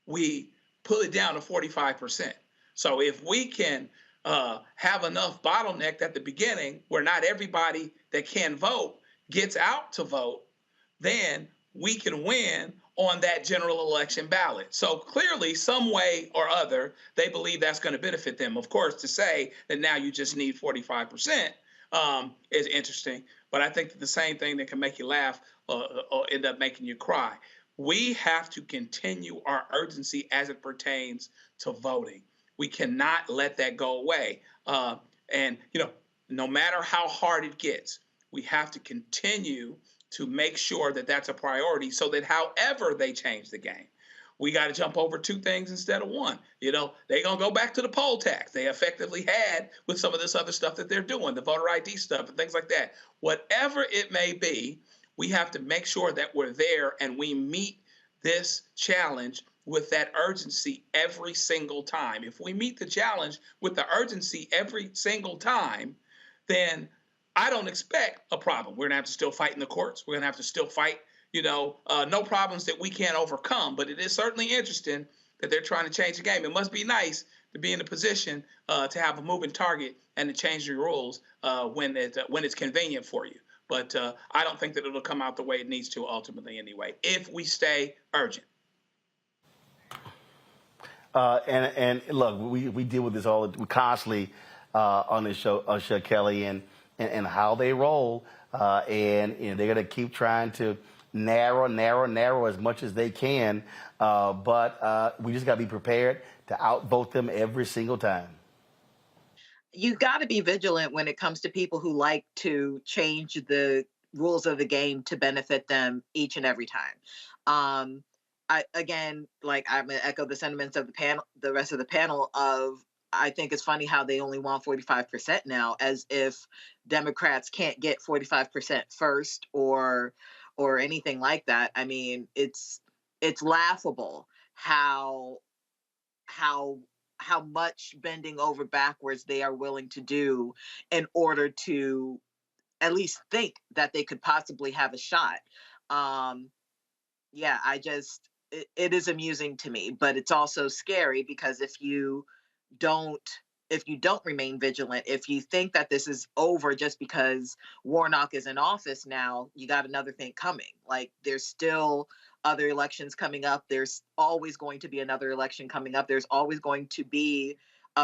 we pull it down to 45%. So if we can have enough bottleneck at the beginning where not everybody that can vote gets out to vote, then we can win on that general election ballot. So clearly, some way or other, they believe that's going to benefit them. Of course, to say that now you just need 45% is interesting, but I think that the same thing that can make you laugh or end up making you cry. We have to continue our urgency as it pertains to voting. We cannot let that go away. And, you know, no matter how hard it gets, we have to continue to make sure that that's a priority so that however they change the game, we got to jump over two things instead of one. You know, they're going to go back to the poll tax they effectively had with some of this other stuff that they're doing, the voter ID stuff and things like that. Whatever it may be, we have to make sure that we're there and we meet this challenge with that urgency every single time. If we meet the challenge with the urgency every single time, then I don't expect a problem. We're going to have to still fight in the courts. We're going to have to still fight, you know, no problems that we can't overcome. But it is certainly interesting that they're trying to change the game. It must be nice to be in a position to have a moving target and to change your rules when it's convenient for you. But I don't think that it'll come out the way it needs to ultimately anyway, if we stay urgent. And look, we deal with this constantly on this show, Kelly, and how they roll. And you know, they're going to keep trying to narrow as much as they can. But we just got to be prepared to outvote them every single time. You got to be vigilant when it comes to people who like to change the rules of the game to benefit them each and every time. I'm going to echo the sentiments of the panel, the rest of the panel I think it's funny how they only want 45% now, as if Democrats can't get 45% first or anything like that. I mean, it's laughable how much bending over backwards they are willing to do in order to at least think that they could possibly have a shot. It is amusing to me, but it's also scary because if you don't remain vigilant, if you think that this is over just because Warnock is in office now, you got another thing coming. Like, there's still other elections coming up. There's always going to be another election coming up. There's always going to be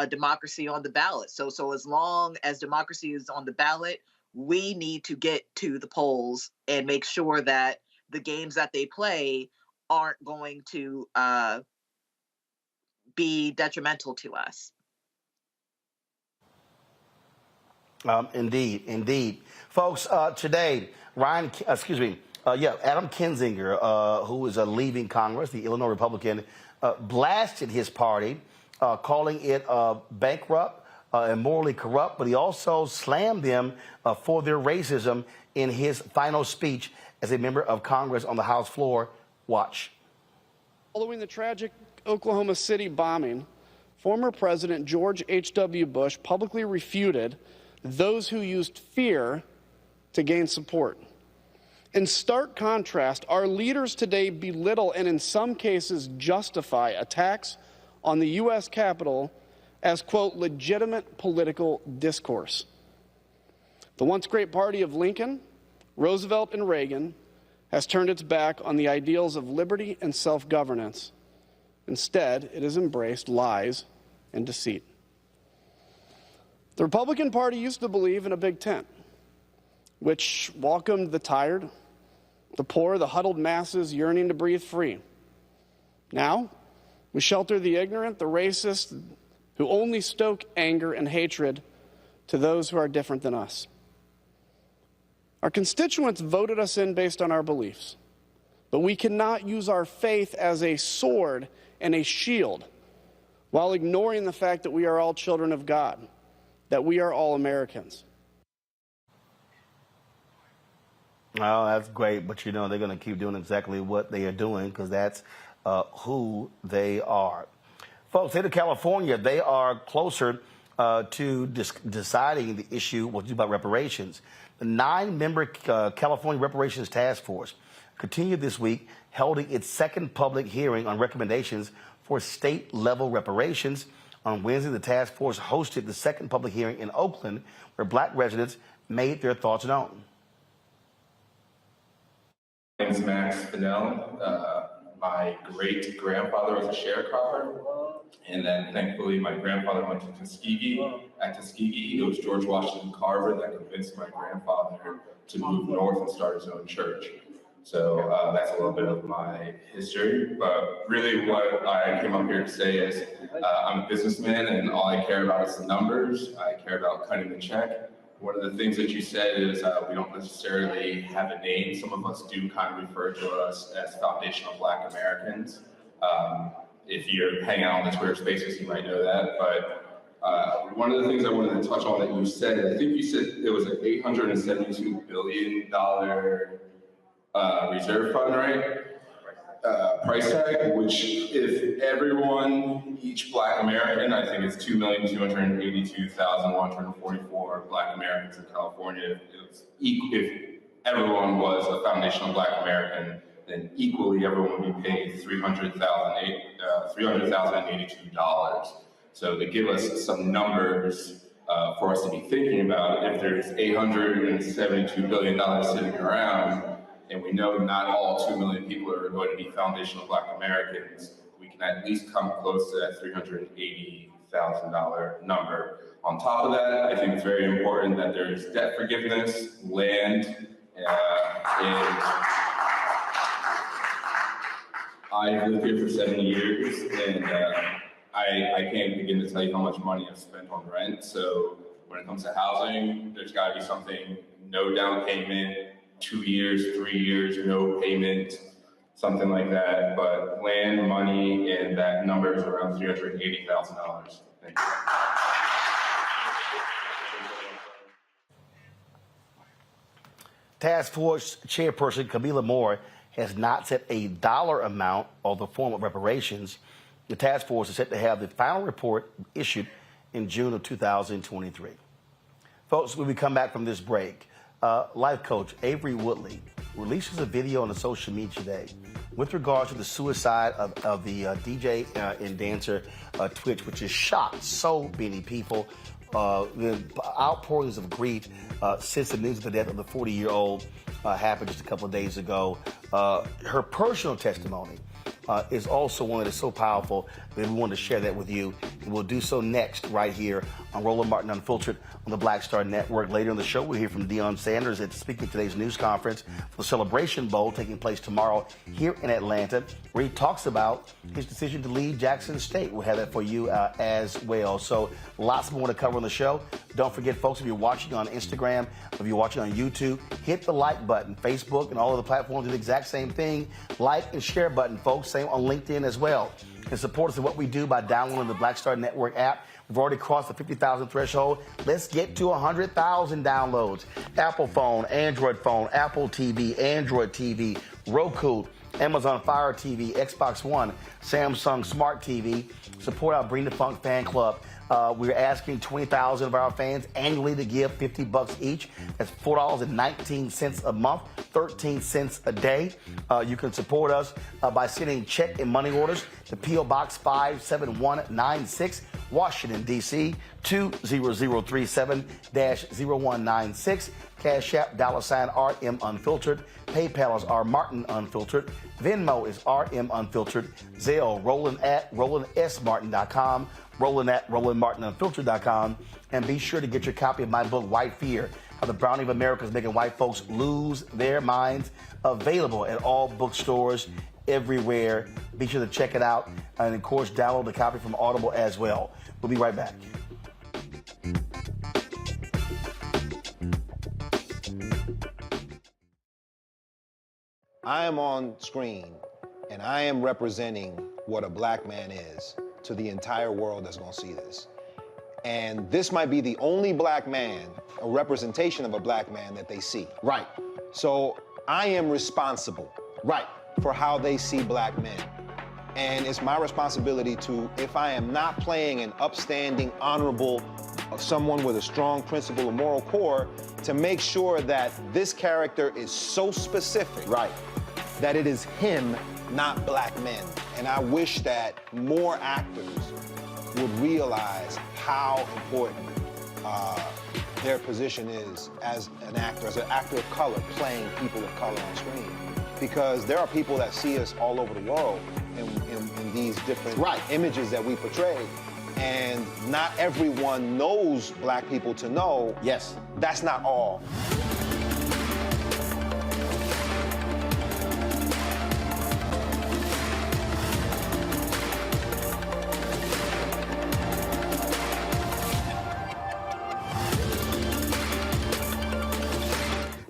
democracy on the ballot. So as long as democracy is on the ballot, we need to get to the polls and make sure that the games that they play aren't going to be detrimental to us. Indeed. Folks, today, Adam Kinzinger, who is leaving Congress, the Illinois Republican, blasted his party, calling it bankrupt and morally corrupt, but he also slammed them for their racism in his final speech as a member of Congress on the House floor. Watch. Following the tragic Oklahoma City bombing, former President George H.W. Bush publicly refuted those who used fear to gain support. In stark contrast, our leaders today belittle and in some cases justify attacks on the U.S. Capitol as, quote, legitimate political discourse. The once great party of Lincoln, Roosevelt, and Reagan has turned its back on the ideals of liberty and self-governance. Instead, it has embraced lies and deceit. The Republican Party used to believe in a big tent, which welcomed the tired, the poor, the huddled masses yearning to breathe free. Now, we shelter the ignorant, the racist, who only stoke anger and hatred to those who are different than us. Our constituents voted us in based on our beliefs, but we cannot use our faith as a sword and a shield while ignoring the fact that we are all children of God, that we are all Americans. Oh, that's great, but you know they're going to keep doing exactly what they are doing because that's who they are. Folks, state of California, they are closer to deciding the issue about reparations. The 9-member California Reparations Task Force continued this week, holding its second public hearing on recommendations for state-level reparations. On Wednesday, the task force hosted the second public hearing in Oakland, where black residents made their thoughts known. My name is Max Fennell. My great-grandfather was a sharecropper, and then thankfully my grandfather went to Tuskegee. At Tuskegee, it was George Washington Carver that convinced my grandfather to move north and start his own church. So that's a little bit of my history, but really what I came up here to say is I'm a businessman and all I care about is the numbers. I care about cutting the check. One of the things that you said is we don't necessarily have a name. Some of us do kind of refer to us as foundational Black Americans. If you're hanging out on the Twitter Spaces, you might know that. But one of the things I wanted to touch on that you said, I think you said it was an $872 billion reserve fund, right? Price tag, which if everyone, each Black American, I think it's 2,282,144 Black Americans in California, if everyone was a foundational Black American, then equally everyone would be paid $300,082. So to give us some numbers for us to be thinking about, if there's $872 billion sitting around, and we know not all 2 million people are going to be foundational Black Americans, we can at least come close to that $380,000 number. On top of that, I think it's very important that there's debt forgiveness, land, and I've lived here for 7 years, and I can't begin to tell you how much money I've spent on rent. So when it comes to housing, there's got to be something, no down payment, 2 years, 3 years, no payment, something like that. But land, money, and that number is around $380,000. Thank you. Task Force Chairperson Camila Moore has not set a dollar amount or the form of reparations. The task force is set to have the final report issued in June of 2023. Folks, when we come back from this break, life coach Avery Woodley releases a video on the social media today with regards to the suicide of the DJ and dancer Twitch, which has shocked so many people. The outpourings of grief since the news of the death of the 40-year-old happened just a couple of days ago. Her personal testimony is also one that is so powerful that we wanted to share that with you. And we'll do so next right here on Roland Martin Unfiltered on the Black Star Network. Later in the show, we'll hear from Deion Sanders at speaking at today's news conference for the Celebration Bowl taking place tomorrow here in Atlanta, where he talks about his decision to leave Jackson State. We'll have that for you as well. So lots more to cover on the show. Don't forget, folks, if you're watching on Instagram, if you're watching on YouTube, hit the like button. Facebook and all of the platforms do the exact same thing. Like and share button, folks. Same on LinkedIn as well. And support us in what we do by downloading the Black Star Network app. We've already crossed the 50,000 threshold. Let's get to 100,000 downloads. Apple phone, Android phone, Apple TV, Android TV, Roku, Amazon Fire TV, Xbox One, Samsung Smart TV. Support our Bring the Funk fan club. We're asking 20,000 of our fans annually to give $50 each. That's $4.19 a month, 13 cents a day. You can support us by sending check and money orders to P.O. Box 57196, Washington, D.C. 20037-0196. Cash App, $RM Unfiltered. PayPal is R Martin Unfiltered. Venmo is RM Unfiltered. Zelle, Roland@RolandSMartin.com. Roland@RolandMartinUnfiltered.com. And be sure to get your copy of my book, White Fear, How the Browning of America is Making White Folks Lose Their Minds, available at all bookstores everywhere. Be sure to check it out. And, of course, download the copy from Audible as well. We'll be right back. I am on screen, and I am representing what a black man is to the entire world that's gonna see this. And this might be the only black man, a representation of a black man that they see. Right. So I am responsible, right, for how they see black men. And it's my responsibility to, if I am not playing an upstanding, honorable, someone with a strong principle or moral core, to make sure that this character is so specific, right, that it is him, not black men. And I wish that more actors would realize how important their position is as an actor of color, playing people of color on screen. Because there are people that see us all over the world in these different images that we portray. And not everyone knows black people to know, yes, that's not all.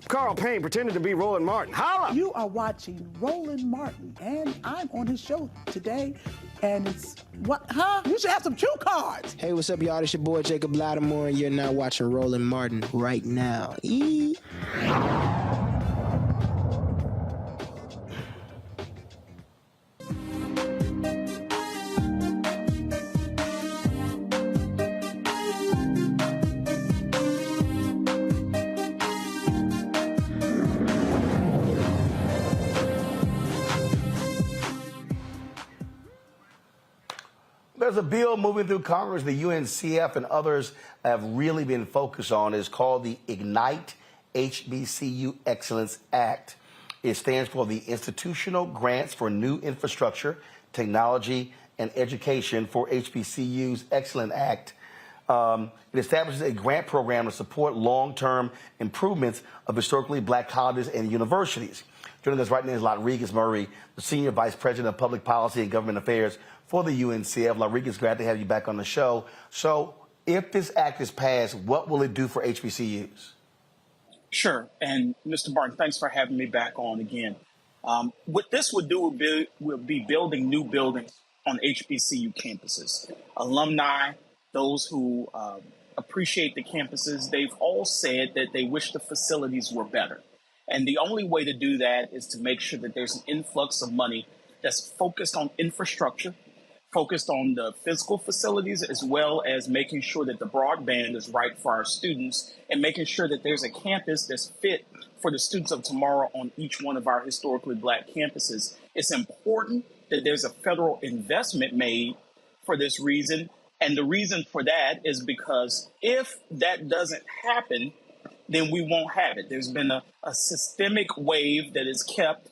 Carl Payne pretended to be Roland Martin. Holla! You are watching Roland Martin, and I'm on his show today, and it's, what, huh? You should have some cue cards. Hey, what's up, y'all? It's your boy, Jacob Lattimore, and you're now watching Roland Martin right now. There's a bill moving through Congress the UNCF and others have really been focused on. It's called the Ignite HBCU Excellence Act. It stands for the Institutional Grants for New Infrastructure, Technology, and Education for HBCUs Excellence Act. It establishes a grant program to support long-term improvements of historically black colleges and universities. Joining us right now is Rodriguez Murray, the Senior Vice President of Public Policy and Government Affairs for the UNCF. Rodriguez, glad to have you back on the show. So if this act is passed, what will it do for HBCUs? Sure. And Mr. Barton, thanks for having me back on again. What this would do would be building new buildings on HBCU campuses. Alumni, those who appreciate the campuses, they've all said that they wish the facilities were better. And the only way to do that is to make sure that there's an influx of money that's focused on infrastructure, focused on the physical facilities, as well as making sure that the broadband is right for our students and making sure that there's a campus that's fit for the students of tomorrow on each one of our historically black campuses. It's important that there's a federal investment made for this reason. And the reason for that is because if that doesn't happen, then we won't have it. There's been a systemic wave that has kept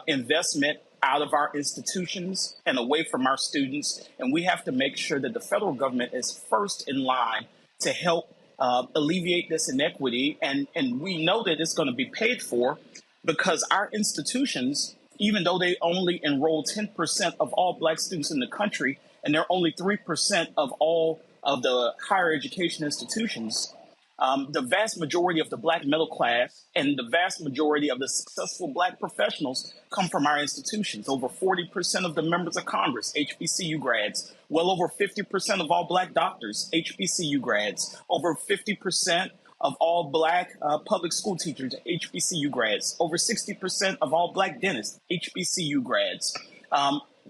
investment out of our institutions and away from our students. And we have to make sure that the federal government is first in line to help alleviate this inequity. And we know that it's going to be paid for because our institutions, even though they only enroll 10% of all black students in the country, and they're only 3% of all of the higher education institutions, the vast majority of the black middle class and the vast majority of the successful black professionals come from our institutions. Over 40% of the members of Congress, HBCU grads. Well over 50% of all black doctors, HBCU grads. Over 50% of all black public school teachers, HBCU grads. Over 60% of all black dentists, HBCU grads.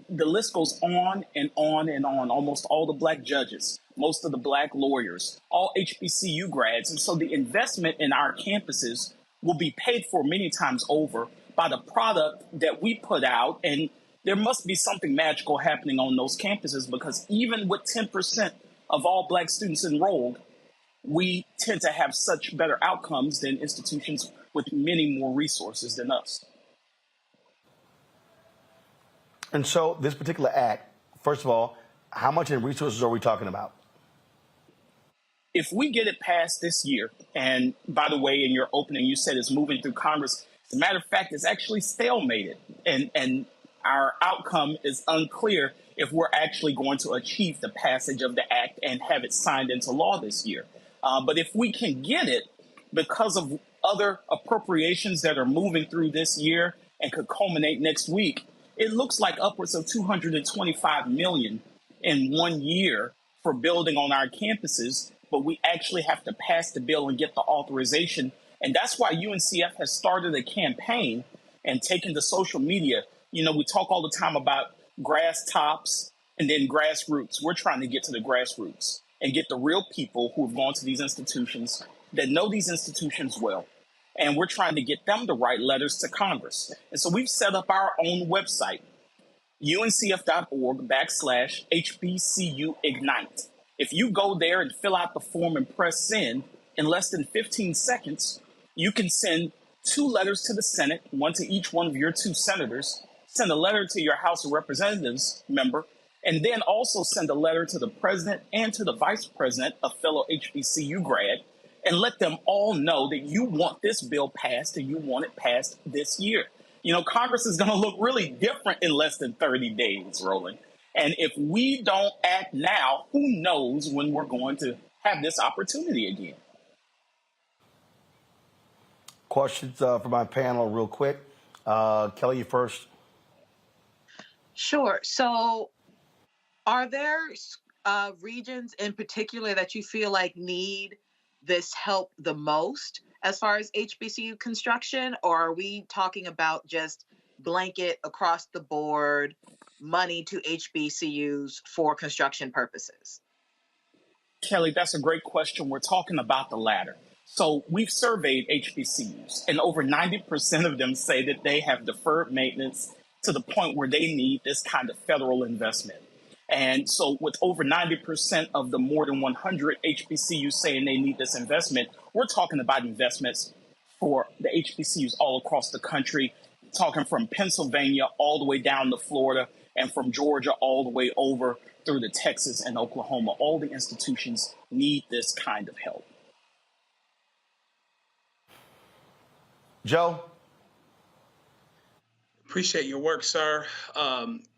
The list goes on and on and on. Almost all the black judges, most of the black lawyers, all HBCU grads. And so the investment in our campuses will be paid for many times over by the product that we put out. And there must be something magical happening on those campuses, because even with 10% of all black students enrolled, we tend to have such better outcomes than institutions with many more resources than us. And so this particular act, first of all, how much in resources are we talking about? If we get it passed this year, and by the way, in your opening, you said it's moving through Congress. As a matter of fact, it's actually stalemated, and our outcome is unclear if we're actually going to achieve the passage of the act and have it signed into law this year. But if we can get it, because of other appropriations that are moving through this year and could culminate next week, it looks like upwards of $225 million in 1 year for building on our campuses. But we actually have to pass the bill and get the authorization. And that's why UNCF has started a campaign and taken to social media. You know, we talk all the time about grass tops and then grassroots. We're trying to get to the grassroots and get the real people who have gone to these institutions, that know these institutions well. And we're trying to get them to write letters to Congress. And so we've set up our own website, uncf.org/HBCU Ignite. If you go there and fill out the form and press send, in less than 15 seconds, you can send 2 letters to the Senate, one to each one of your 2 senators, send a letter to your House of Representatives member, and then also send a letter to the president and to the vice president, a fellow HBCU grad, and let them all know that you want this bill passed and you want it passed this year. You know, Congress is going to look really different in less than 30 days, Roland. And if we don't act now, who knows when we're going to have this opportunity again. Questions for my panel real quick. Kelly, you first. Sure. So are there regions in particular that you feel like need this help the most as far as HBCU construction, or are we talking about just blanket across the board money to HBCUs for construction purposes? Kelly, that's a great question. We're talking about the latter. So we've surveyed HBCUs, and over 90% of them say that they have deferred maintenance to the point where they need this kind of federal investment. And so with over 90% of the more than 100 HBCUs saying they need this investment, we're talking about investments for the HBCUs all across the country, talking from Pennsylvania all the way down to Florida, and from Georgia all the way over through to Texas and Oklahoma. All the institutions need this kind of help. Joe? Appreciate your work, sir.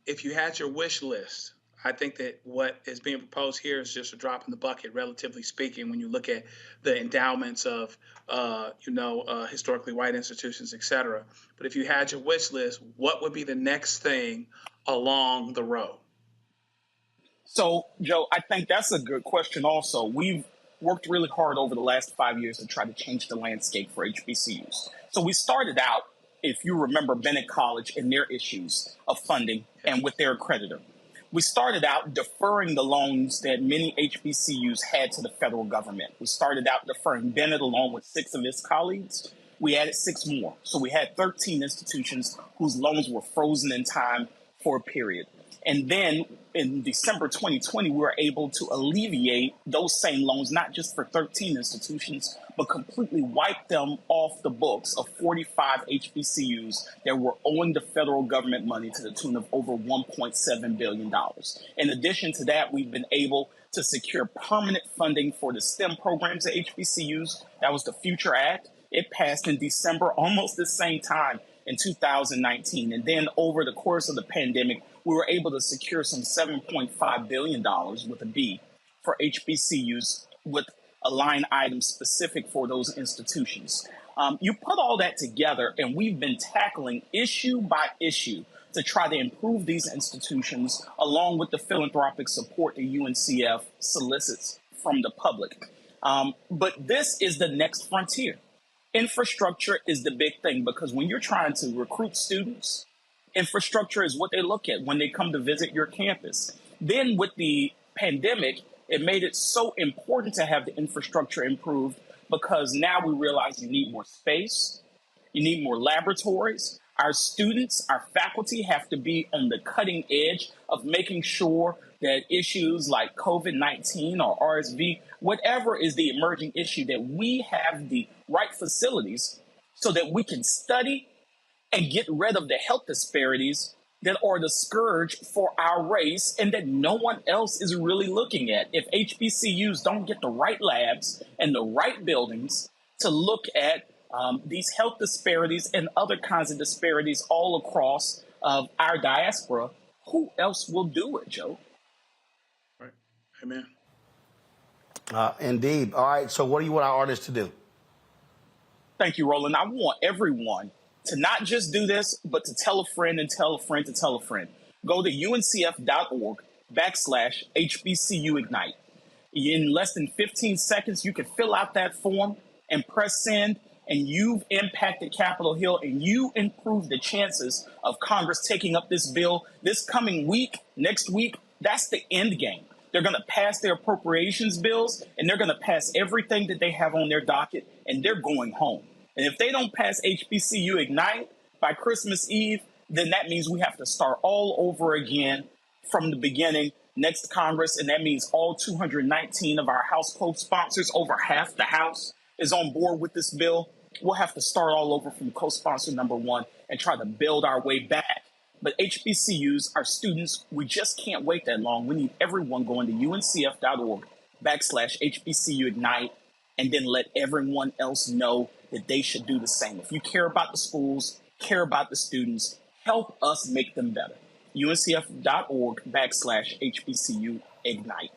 If you had your wish list, I think that what is being proposed here is just a drop in the bucket, relatively speaking, when you look at the endowments of, historically white institutions, et cetera. But if you had your wish list, what would be the next thing along the road? So, Joe, I think that's a good question also. We've worked really hard over the last 5 years to try to change the landscape for HBCUs. So we started out, if you remember, Bennett College and their issues of funding and with their accreditor. We started out deferring the loans that many HBCUs had to the federal government. We started out deferring Bennett along with 6 of his colleagues. We added 6 more. So we had 13 institutions whose loans were frozen in time for a period. And then in December 2020, we were able to alleviate those same loans, not just for 13 institutions, but completely wipe them off the books of 45 HBCUs that were owing the federal government money to the tune of over $1.7 billion. In addition to that, we've been able to secure permanent funding for the STEM programs at HBCUs. That was the Future Act. It passed in December, almost the same time in 2019. And then over the course of the pandemic, we were able to secure some $7.5 billion with a B for HBCUs with a line item specific for those institutions. You put all that together, and we've been tackling issue by issue to try to improve these institutions, along with the philanthropic support that UNCF solicits from the public. But this is the next frontier. Infrastructure is the big thing, because when you're trying to recruit students, infrastructure is what they look at when they come to visit your campus. Then with the pandemic, it made it so important to have the infrastructure improved, because now we realize you need more space, you need more laboratories. Our students, our faculty have to be on the cutting edge of making sure that issues like COVID-19 or RSV, whatever is the emerging issue, that we have the right facilities so that we can study and get rid of the health disparities that are the scourge for our race and that no one else is really looking at. If HBCUs don't get the right labs and the right buildings to look at these health disparities and other kinds of disparities all across our diaspora, who else will do it, Joe? Right. Amen. Indeed. All right. So what do you want our artists to do? Thank you, Roland. I want everyone to not just do this, but to tell a friend and tell a friend to tell a friend. Go to uncf.org/HBCU Ignite. In less than 15 seconds, you can fill out that form and press send, and you've impacted Capitol Hill, and you improve the chances of Congress taking up this bill this coming week, next week. That's the end game. They're going to pass their appropriations bills, and they're going to pass everything that they have on their docket, and they're going home. And if they don't pass HBCU Ignite by Christmas Eve, then that means we have to start all over again from the beginning next Congress. And that means all 219 of our House co-sponsors, over half the House, is on board with this bill. We'll have to start all over from co-sponsor number one and try to build our way back. But HBCUs, our students, we just can't wait that long. We need everyone going to uncf.org/HBCU Ignite, and then let everyone else know that they should do the same. If you care about the schools, care about the students, help us make them better. uncf.org/HBCU Ignite.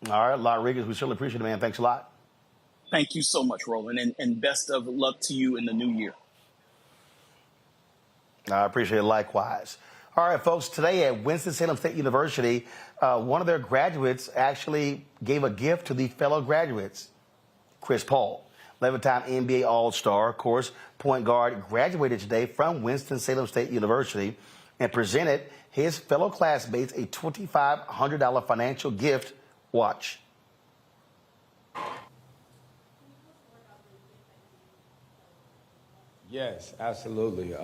All right, Rodriguez, we certainly appreciate it, man. Thanks a lot. Thank you so much, Roland, and best of luck to you in the new year. I appreciate it likewise. All right, folks, today at Winston-Salem State University, one of their graduates actually gave a gift to the fellow graduates. Chris Paul, 11-time NBA All-Star, of course, point guard, graduated today from Winston-Salem State University and presented his fellow classmates a $2,500 financial gift. Watch. Yes, absolutely.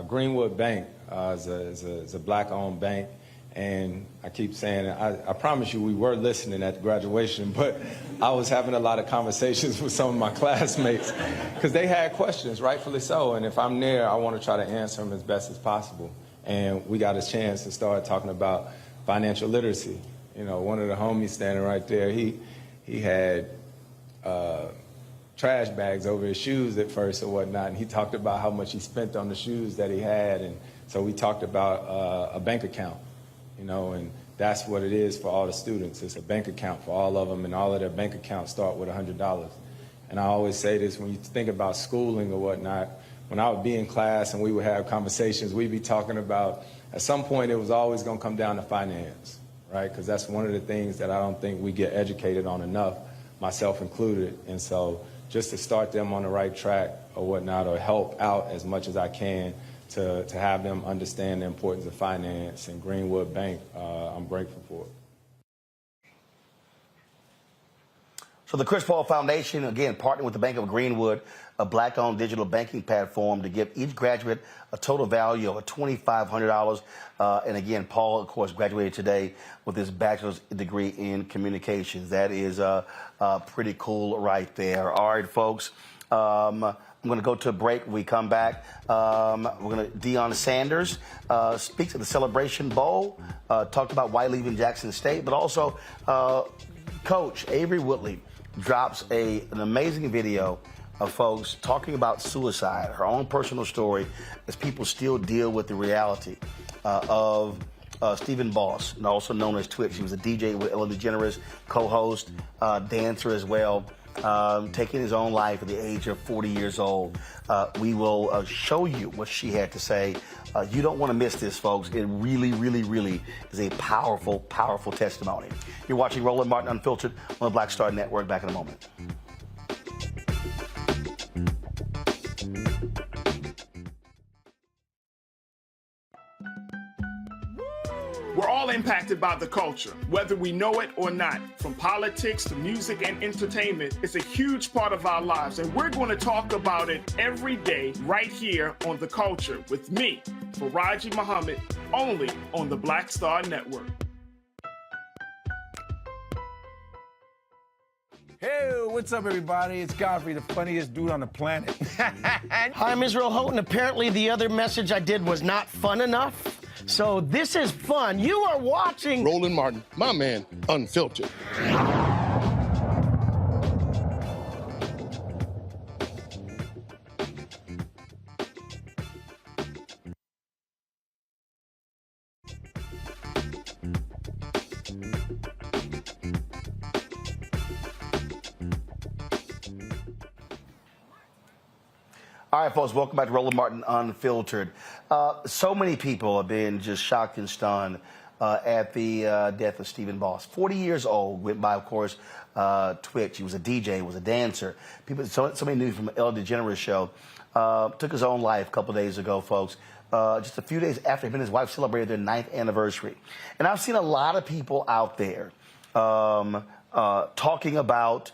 Greenwood Bank is a black-owned bank, and I keep saying it. I promise you we were listening at the graduation, but I was having a lot of conversations with some of my classmates because they had questions, rightfully so, and if I'm there, I want to try to answer them as best as possible. And we got a chance to start talking about financial literacy. You know, one of the homies standing right there, he had trash bags over his shoes at first or whatnot, and he talked about how much he spent on the shoes that he had, and so we talked about a bank account, you know, and that's what it is for all the students. It's a bank account for all of them, and all of their bank accounts start with $100. And I always say this, when you think about schooling or whatnot, when I would be in class and we would have conversations, we'd be talking about, at some point it was always going to come down to finance, right? Because that's one of the things that I don't think we get educated on enough, myself included. And so just to start them on the right track or whatnot, or help out as much as I can to have them understand the importance of finance and Greenwood Bank, I'm grateful for it. So the Chris Paul Foundation, again, partnered with the Bank of Greenwood, a black-owned digital banking platform to give each graduate a total value of $2,500. And again, Paul, of course, graduated today with his bachelor's degree in communications. That is pretty cool right there. All right, folks. I'm going to go to a break. When we come back, Deion Sanders speaks at the Celebration Bowl, talked about why leaving Jackson State, but also Coach Avery Woodley drops an amazing video of folks talking about suicide, her own personal story, as people still deal with the reality of Stephen Boss, and also known as Twitch. He was a DJ with Ellen DeGeneres, co-host, dancer as well. taking his own life at the age of 40 years old. We will show you what she had to say. You don't want to miss this, folks. It really, really, really is a powerful, powerful testimony. You're watching Roland Martin Unfiltered on the Black Star Network. Back in a moment. We're all impacted by the culture, whether we know it or not. From politics to music and entertainment, it's a huge part of our lives, and we're going to talk about it every day right here on The Culture with me, Faraji Muhammad, only on the Black Star Network. Hey, what's up, everybody? It's Godfrey, the funniest dude on the planet. Hi, I'm Israel Houghton. Apparently, the other message I did was not fun enough. So this is fun. You are watching Roland Martin, my man, Unfiltered. All right, folks, welcome back to Roland Martin Unfiltered. So many people have been just shocked and stunned at the death of Stephen Boss. 40 years old, went by, of course, Twitch. He was a DJ, he was a dancer. People, so many knew from the Ellen DeGeneres show. Took his own life a couple days ago, folks. Just a few days after him and his wife celebrated their 9th anniversary. And I've seen a lot of people out there talking about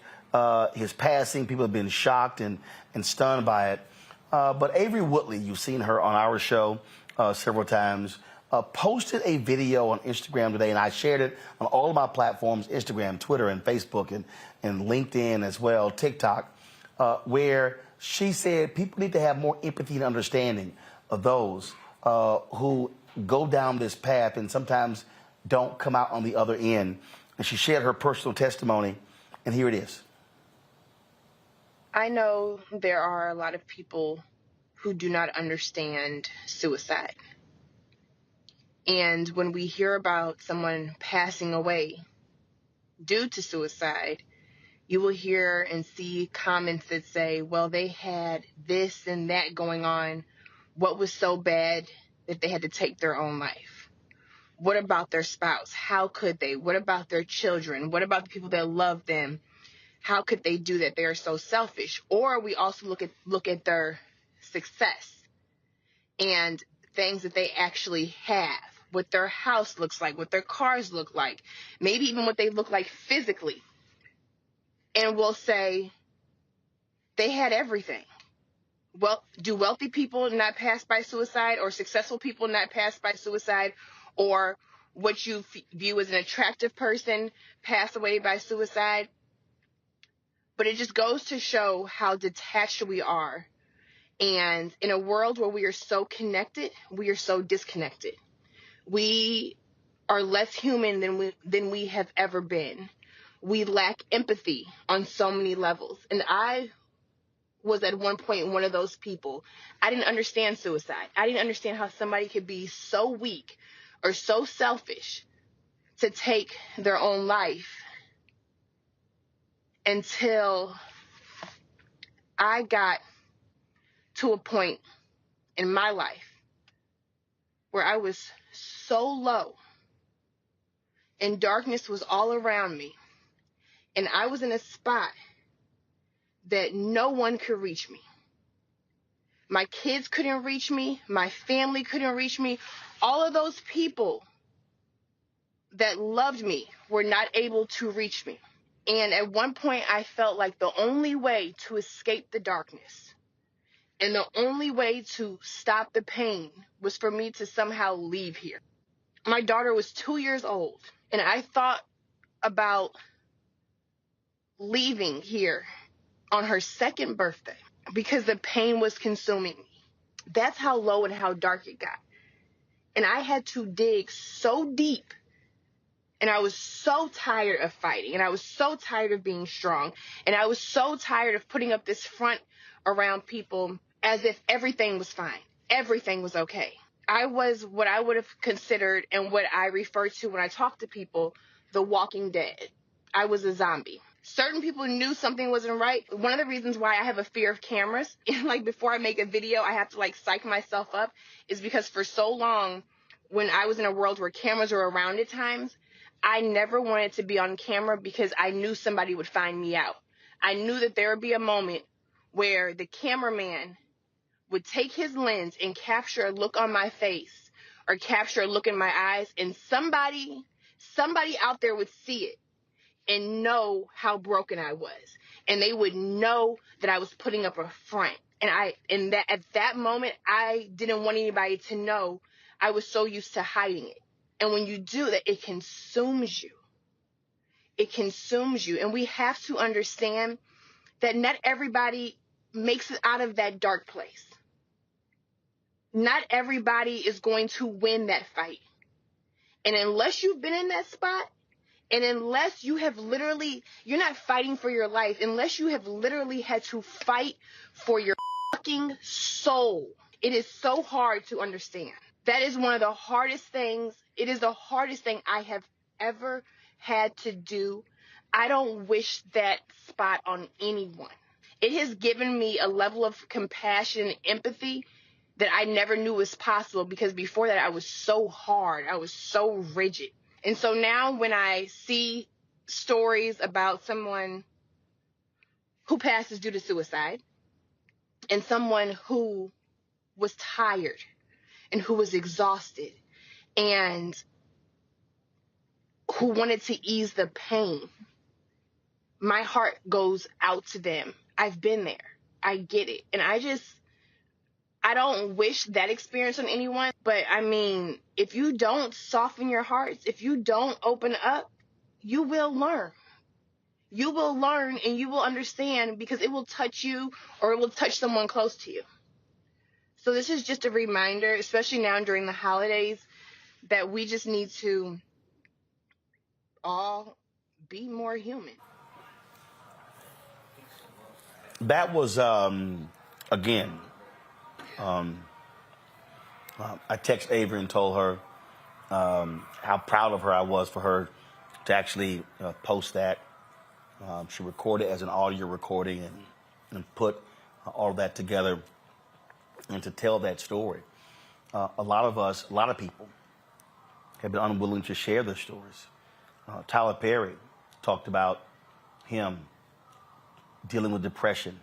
his passing. People have been shocked and stunned by it. But Avery Woodley, you've seen her on our show several times, posted a video on Instagram today, and I shared it on all of my platforms, Instagram, Twitter, and Facebook, and LinkedIn as well, TikTok, where she said people need to have more empathy and understanding of those who go down this path and sometimes don't come out on the other end. And she shared her personal testimony, and here it is. I know there are a lot of people who do not understand suicide. And when we hear about someone passing away due to suicide, you will hear and see comments that say, well, they had this and that going on. What was so bad that they had to take their own life? What about their spouse? How could they? What about their children? What about the people that love them? How could they do that? They are so selfish. Or we also look at their success and things that they actually have, what their house looks like, what their cars look like, maybe even what they look like physically. And we'll say they had everything. Well, do wealthy people not pass by suicide, or successful people not pass by suicide, or what you view as an attractive person pass away by suicide? But it just goes to show how detached we are. And in a world where we are so connected, we are so disconnected. We are less human than we have ever been. We lack empathy on so many levels. And I was at one point one of those people. I didn't understand suicide. I didn't understand how somebody could be so weak or so selfish to take their own life, until I got to a point in my life where I was so low and darkness was all around me, and I was in a spot that no one could reach me. My kids couldn't reach me. My family couldn't reach me. All of those people that loved me were not able to reach me. And at one point, I felt like the only way to escape the darkness and the only way to stop the pain was for me to somehow leave here. My daughter was 2 years old, and I thought about leaving here on her 2nd birthday because the pain was consuming me. That's how low and how dark it got. And I had to dig so deep. And I was so tired of fighting, and I was so tired of being strong, and I was so tired of putting up this front around people as if everything was fine, everything was okay. I was what I would have considered, and what I refer to when I talk to people, the walking dead. I was a zombie. certain people knew something wasn't right. One of the reasons why I have a fear of cameras, like before I make a video, I have to like psych myself up, is because for so long, when I was in a world where cameras were around at times, I never wanted to be on camera because I knew somebody would find me out. I knew that there would be a moment where the cameraman would take his lens and capture a look on my face or capture a look in my eyes, and somebody out there would see it and know how broken I was. And they would know that I was putting up a front. And at that moment, I didn't want anybody to know. I was so used to hiding it. And when you do that, it consumes you. It consumes you. And we have to understand that not everybody makes it out of that dark place. Not everybody is going to win that fight. And unless you've been in that spot, and unless you have literally, you're not fighting for your life, unless you have literally had to fight for your fucking soul, it is so hard to understand. That is one of the hardest things. It is the hardest thing I have ever had to do. I don't wish that spot on anyone. It has given me a level of compassion and empathy that I never knew was possible, because before that I was so hard. I was so rigid. And so now when I see stories about someone who passes due to suicide and someone who was tired and who was exhausted and who wanted to ease the pain, my heart goes out to them. I've been there. I get it. And I don't wish that experience on anyone, but I mean, if you don't soften your hearts, if you don't open up, you will learn. You will learn and you will understand, because it will touch you or it will touch someone close to you. So this is just a reminder, especially now during the holidays, that we just need to all be more human. That was, again, I texted Avery and told her how proud of her I was for her to actually post that. She recorded as an audio recording and put all that together and to tell that story. A lot of people have been unwilling to share their stories. Tyler Perry talked about him dealing with depression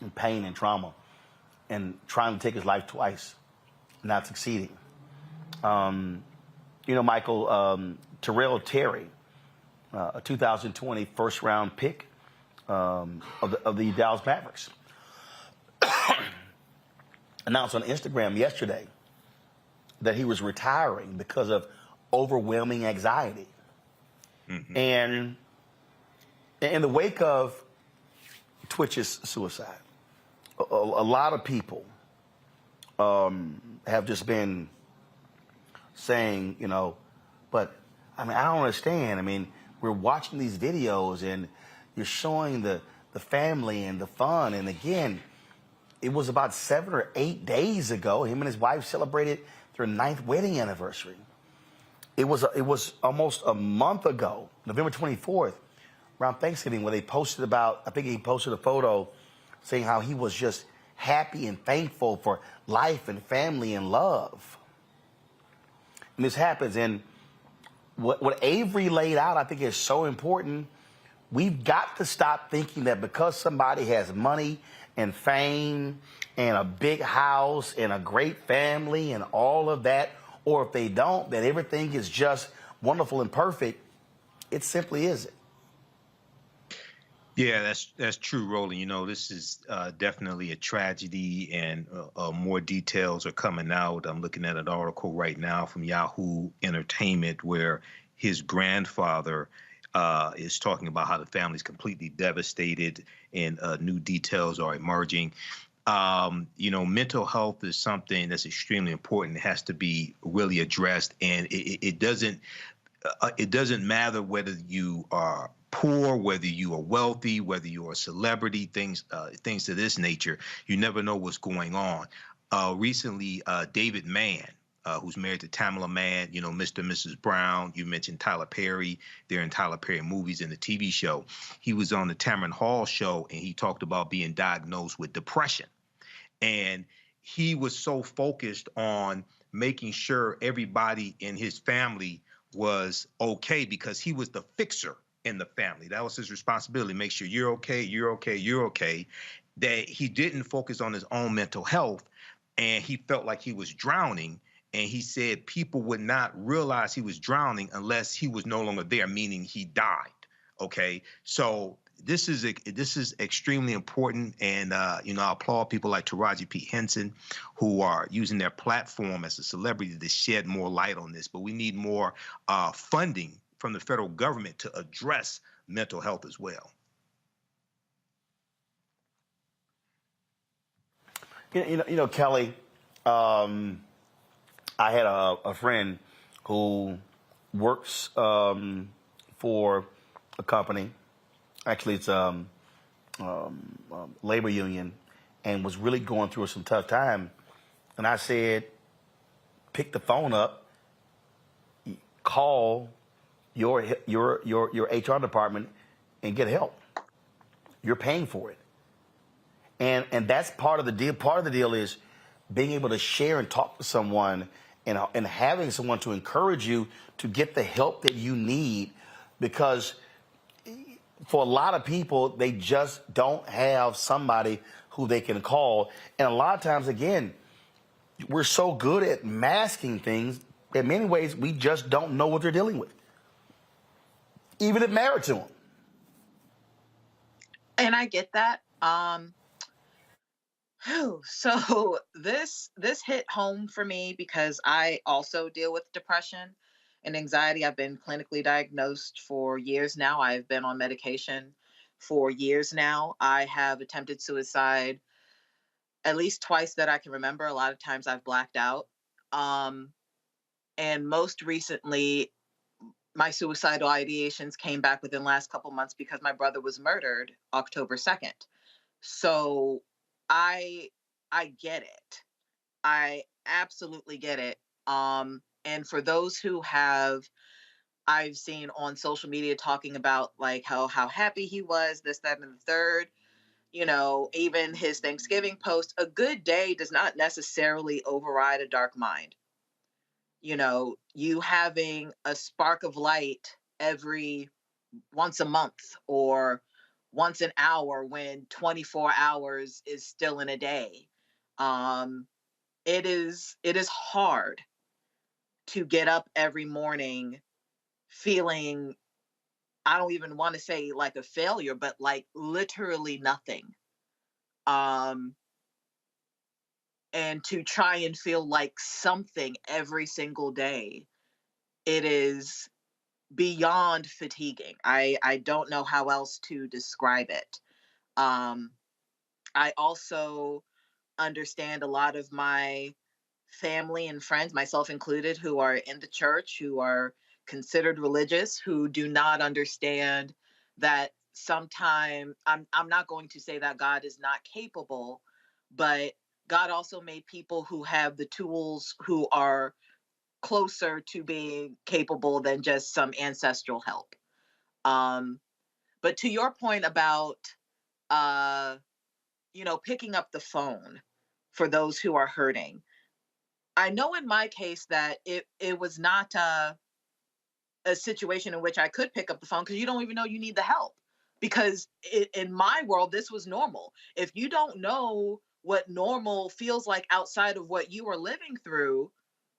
and pain and trauma and trying to take his life twice, not succeeding. Michael, Terrell Terry, a 2020 first-round pick of the Dallas Mavericks, announced on Instagram yesterday that he was retiring because of overwhelming anxiety. Mm-hmm. And in the wake of Twitch's suicide, a lot of people have just been saying, but I mean, I don't understand. I mean, we're watching these videos and you're showing the family and the fun. And again, it was about 7 or 8 days ago, him and his wife celebrated their 9th wedding anniversary. It was almost a month ago, November 24th, around Thanksgiving, where they posted I think he posted a photo saying how he was just happy and thankful for life and family and love. And this happens. And what Avery laid out, I think, is so important. We've got to stop thinking that because somebody has money and fame and a big house and a great family and all of that, or if they don't, that everything is just wonderful and perfect. It simply isn't. Yeah, that's true, Roland. This is definitely a tragedy, and more details are coming out. I'm looking at an article right now from Yahoo Entertainment where his grandfather is talking about how the family's completely devastated, and new details are emerging. Mental health is something that's extremely important. It has to be really addressed, and it doesn't matter whether you are poor, whether you are wealthy, whether you are a celebrity, things of this nature. You never know what's going on. Recently, David Mann, who's married to Tamala Mann, you know, Mr. and Mrs. Brown. You mentioned Tyler Perry. They're in Tyler Perry movies and the TV show. He was on the Tamron Hall show, and he talked about being diagnosed with depression. And he was so focused on making sure everybody in his family was okay because he was the fixer in the family. That was his responsibility, make sure you're okay, you're okay, you're okay. That he didn't focus on his own mental health, and he felt like he was drowning. And he said people would not realize he was drowning unless he was no longer there, meaning he died. Okay, so this is extremely important, and you know, I applaud people like Taraji P. Henson who are using their platform as a celebrity to shed more light on this. But we need more funding from the federal government to address mental health as well. You know, Kelly, I had a friend who works for a company. Actually, it's labor union, and was really going through some tough time. And I said, pick the phone up, call your HR department, and get help. You're paying for it. And that's part of the deal. Part of the deal is being able to share and talk to someone, and having someone to encourage you to get the help that you need, because for a lot of people, they just don't have somebody who they can call. And a lot of times, again, we're so good at masking things. In many ways, we just don't know what they're dealing with, even if married to them. And I get that. So this hit home for me because I also deal with depression and anxiety. I've been clinically diagnosed for years now. I've been on medication for years now. I have attempted suicide at least twice that I can remember. A lot of times I've blacked out. And most recently, my suicidal ideations came back within the last couple months because my brother was murdered October 2nd. So I get it. I absolutely get it. And for those who I've seen on social media talking about like how happy he was, this, that, and the third, you know, even his Thanksgiving post, a good day does not necessarily override a dark mind. You know, you having a spark of light every once a month or once an hour when 24 hours is still in a day. It is hard to get up every morning feeling, I don't even want to say like a failure, but like literally nothing. And to try and feel like something every single day, it is beyond fatiguing. I don't know how else to describe it. I also understand a lot of my family and friends, myself included, who are in the church, who are considered religious, who do not understand that sometimes I'm not going to say that God is not capable, but God also made people who have the tools, who are closer to being capable than just some ancestral help. But to your point about picking up the phone for those who are hurting, I know in my case that it was not a situation in which I could pick up the phone, because you don't even know you need the help. Because in my world, this was normal. If you don't know what normal feels like outside of what you are living through,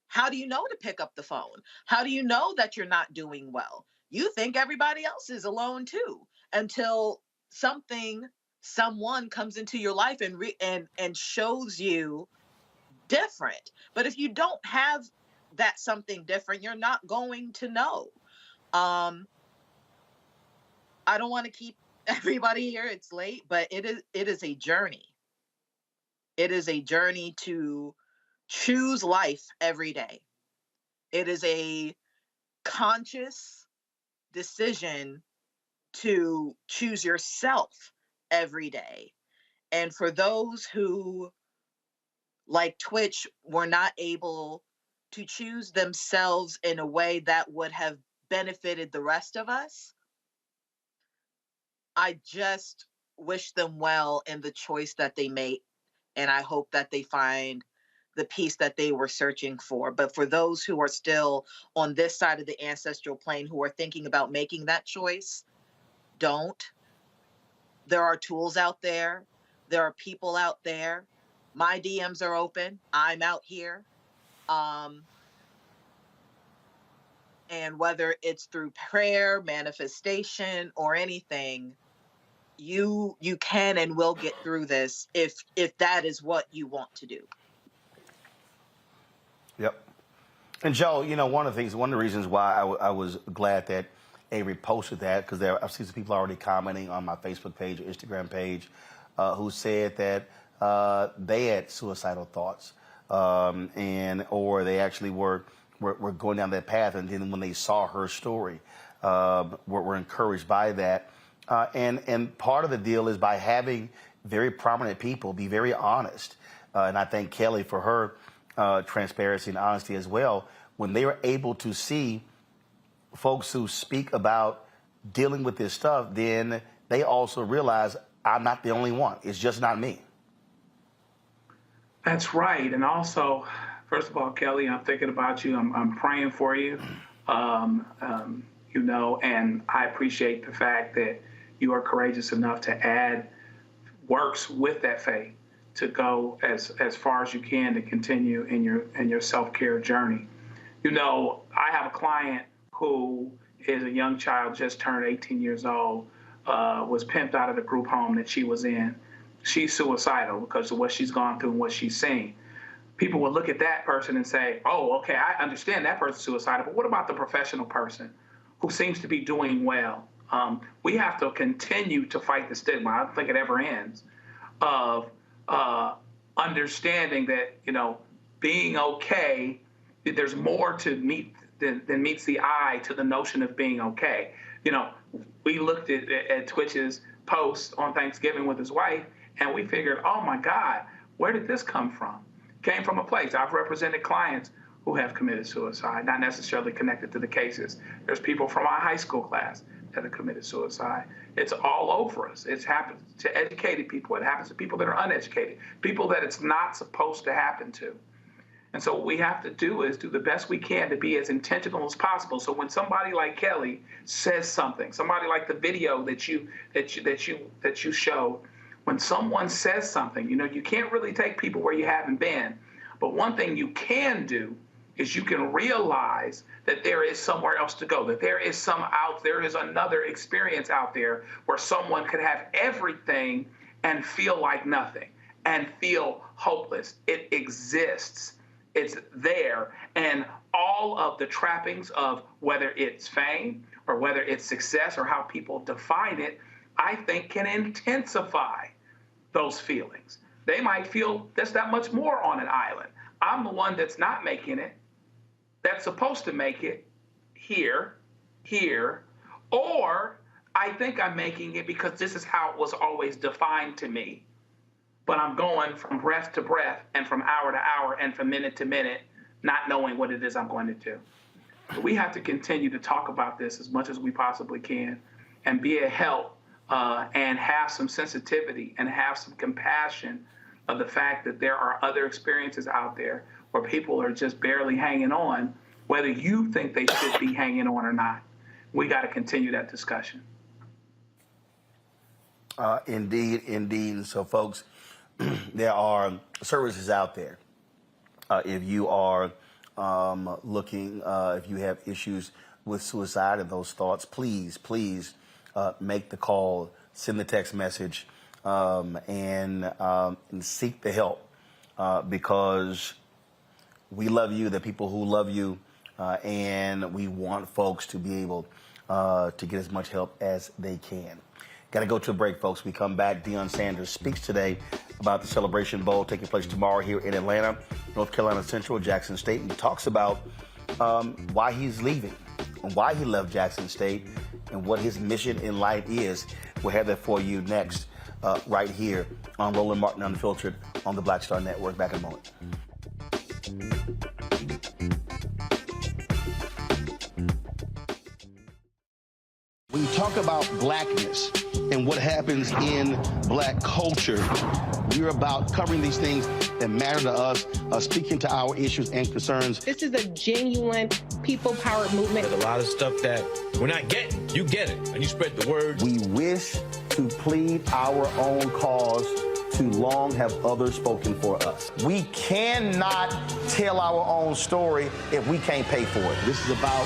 how do you know to pick up the phone? How do you know that you're not doing well? You think everybody else is alone too, until someone comes into your life and shows you different. But if you don't have that something different, you're not going to know. I don't want to keep everybody here. It's late, but it is a journey. It is a journey to choose life every day. It is a conscious decision to choose yourself every day. And for those who, like Twitch, were not able to choose themselves in a way that would have benefited the rest of us, I just wish them well in the choice that they made. And I hope that they find the peace that they were searching for. But for those who are still on this side of the ancestral plane who are thinking about making that choice, don't. There are tools out there. There are people out there. My DMs are open. I'm out here. And whether it's through prayer, manifestation, or anything, you can and will get through this if that is what you want to do. Yep. And Joe, you know, one of the reasons why I was glad that Avery posted that, because I've seen some people already commenting on my Facebook page or Instagram page who said that they had suicidal thoughts or they actually were going down that path, and then when they saw her story, were encouraged by that. And part of the deal is by having very prominent people be very honest. And I thank Kelly for her transparency and honesty as well. When they were able to see folks who speak about dealing with this stuff, then they also realize I'm not the only one. It's just not me. That's right. And also, first of all, Kelly, I'm thinking about you. I'm praying for you. You know, and I appreciate the fact that you are courageous enough to add works with that faith to go as far as you can to continue in your self-care journey. You know, I have a client who is a young child, just turned 18 years old, was pimped out of the group home that she was in. She's suicidal because of what she's gone through and what she's seen. People will look at that person and say, oh, okay, I understand that person's suicidal, but what about the professional person who seems to be doing well? We have to continue to fight the stigma. I don't think it ever ends of understanding that, you know, being okay, there's more to meet than meets the eye to the notion of being okay. You know, we looked at Twitch's post on Thanksgiving with his wife, and we figured, oh my God, where did this come from? Came from a place. I've represented clients who have committed suicide, not necessarily connected to the cases. There's people from our high school class that have committed suicide. It's all over us. It happens to educated people. It happens to people that are uneducated, people that it's not supposed to happen to. And so what we have to do is do the best we can to be as intentional as possible. So when somebody like Kelly says something, somebody like the video that you showed, when someone says something, you know, you can't really take people where you haven't been. But one thing you can do is you can realize that there is somewhere else to go, that there is another experience out there where someone could have everything and feel like nothing and feel hopeless. It exists. It's there. And all of the trappings of whether it's fame or whether it's success or how people define it, I think can intensify those feelings. They might feel there's that much more on an island. I'm the one that's not making it, that's supposed to make it here, or I think I'm making it because this is how it was always defined to me. But I'm going from breath to breath and from hour to hour and from minute to minute, not knowing what it is I'm going to do. So we have to continue to talk about this as much as we possibly can and be a help and have some sensitivity and have some compassion of the fact that there are other experiences out there where people are just barely hanging on, whether you think they should be hanging on or not. We got to continue that discussion. Indeed. So, folks, there are services out there. If you are looking, if you have issues with suicide and those thoughts, please make the call, send the text message, and seek the help because we love you, the people who love you, and we want folks to be able to get as much help as they can. Got to go to a break, folks. We come back. Deion Sanders speaks today about the Celebration Bowl taking place tomorrow here in Atlanta, North Carolina Central, Jackson State, and he talks about why he's leaving, and why he left Jackson State, and what his mission in life is. We'll have that for you next, right here on Roland Martin Unfiltered on the Black Star Network. Back in a moment. talk about blackness and what happens in black culture, we're about covering these things that matter to us, speaking to our issues and concerns. This is a genuine people-powered movement. There's a lot of stuff that we're not getting. You get it, and you spread the word. We wish to plead our own cause. Too long have others spoken for us. We cannot tell our own story if we can't pay for it. This is about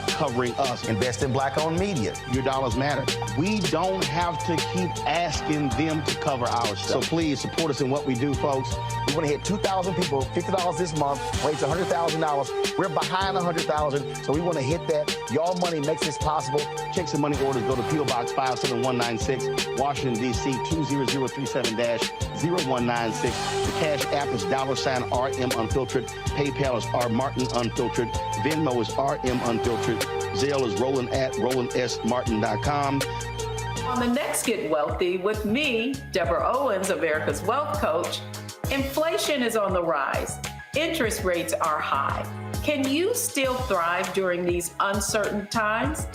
covering us. Invest in black-owned media. Your dollars matter. We don't have to keep asking them to cover our stuff. So please support us in what we do, folks. We want to hit 2,000 people, $50 this month, raise $100,000. We're behind 100,000, so we want to hit that. Y'all money makes this possible. Checks and money orders go to P.O. Box 57196, Washington, D.C. 20037-0196. The Cash App is $RM Unfiltered. PayPal is R Martin Unfiltered. Venmo is RM Unfiltered. Zelle is RolandS.Martin.com. On the next Get Wealthy with me, Deborah Owens, America's Wealth Coach, inflation is on the rise. Interest rates are high. Can you still thrive during these uncertain times?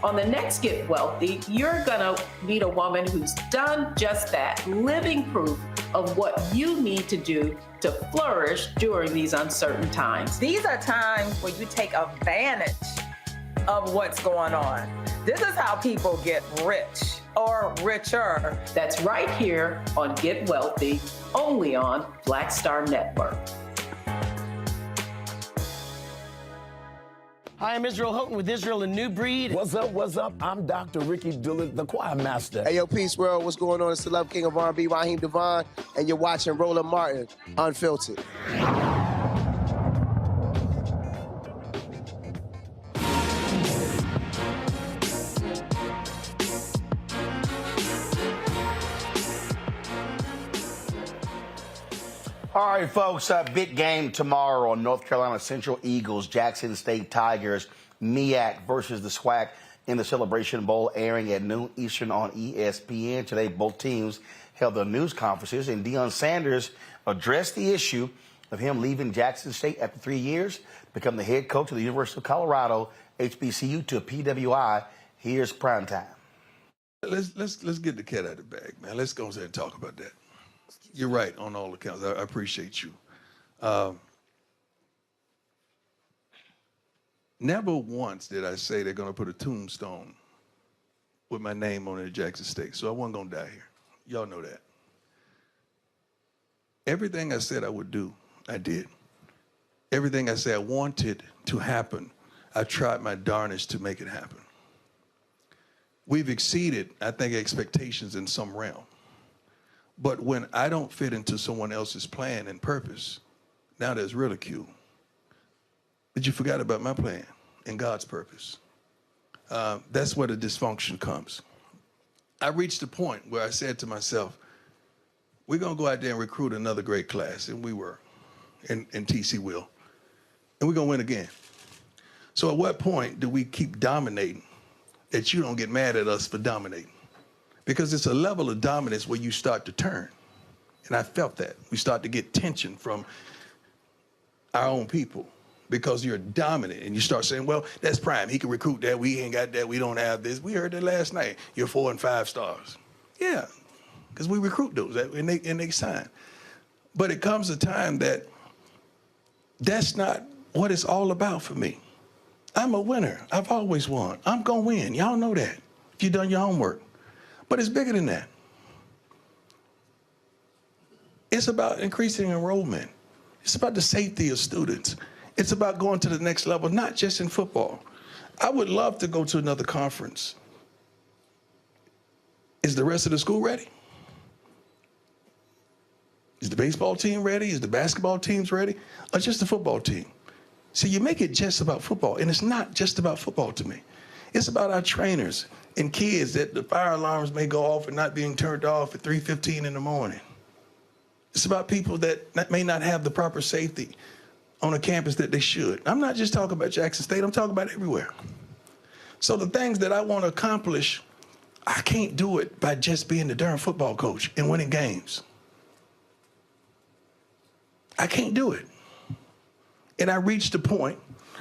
On the next Get Wealthy, you're gonna meet a woman who's done just that, living proof of what you need to do to flourish during these uncertain times. These are times where you take advantage of what's going on. This is how people get rich or richer. That's right here on Get Wealthy, only on Black Star Network. Hi, I'm Israel Houghton with Israel and New Breed. What's up, what's up? I'm Dr. Ricky Dillard, the choir master. Hey, yo, Peace World, what's going on? It's the Love King of R&B, Raheem Devon, and you're watching Roland Martin, Unfiltered. All right, folks, big game tomorrow on North Carolina Central Eagles, Jackson State Tigers, MEAC versus the SWAC in the Celebration Bowl, airing at noon Eastern on ESPN. Today, both teams held their news conferences, and Deion Sanders addressed the issue of him leaving Jackson State after 3 years to become the head coach of the University of Colorado, HBCU, to PWI. Here's primetime. Let's get the cat out of the bag, man. Let's go ahead and talk about that. You're right on all accounts. I appreciate you. Never once did I say they're going to put a tombstone with my name on it at Jackson State, so I wasn't going to die here. Y'all know that. Everything I said I would do, I did. Everything I said I wanted to happen, I tried my darnest to make it happen. We've exceeded, I think, expectations in some realm. But when I don't fit into someone else's plan and purpose, now there's ridicule. But you forgot about my plan and God's purpose. That's where the dysfunction comes. I reached a point where I said to myself, we're going to go out there and recruit another great class, and we were, and TC will, and we're going to win again. So at what point do we keep dominating that you don't get mad at us for dominating? Because it's a level of dominance where you start to turn. And I felt that. We start to get tension from our own people because you're dominant and you start saying, well, that's Prime. He can recruit that. We ain't got that. We don't have this. We heard that last night. You're 4 and 5 stars. Yeah, because we recruit those and they sign. But it comes a time that that's not what it's all about for me. I'm a winner. I've always won. I'm going to win. Y'all know that if you've done your homework. But it's bigger than that. It's about increasing enrollment. It's about the safety of students. It's about going to the next level, not just in football. I would love to go to another conference. Is the rest of the school ready? Is the baseball team ready? Is the basketball teams ready? Or just the football team? See, you make it just about football, and it's not just about football to me. It's about our trainers and kids that the fire alarms may go off and not being turned off at 3:15 in the morning. It's about people that may not have the proper safety on a campus that they should. I'm not just talking about Jackson State, I'm talking about everywhere. So the things that I want to accomplish, I can't do it by just being the darn football coach and winning games. I can't do it. And I reached a point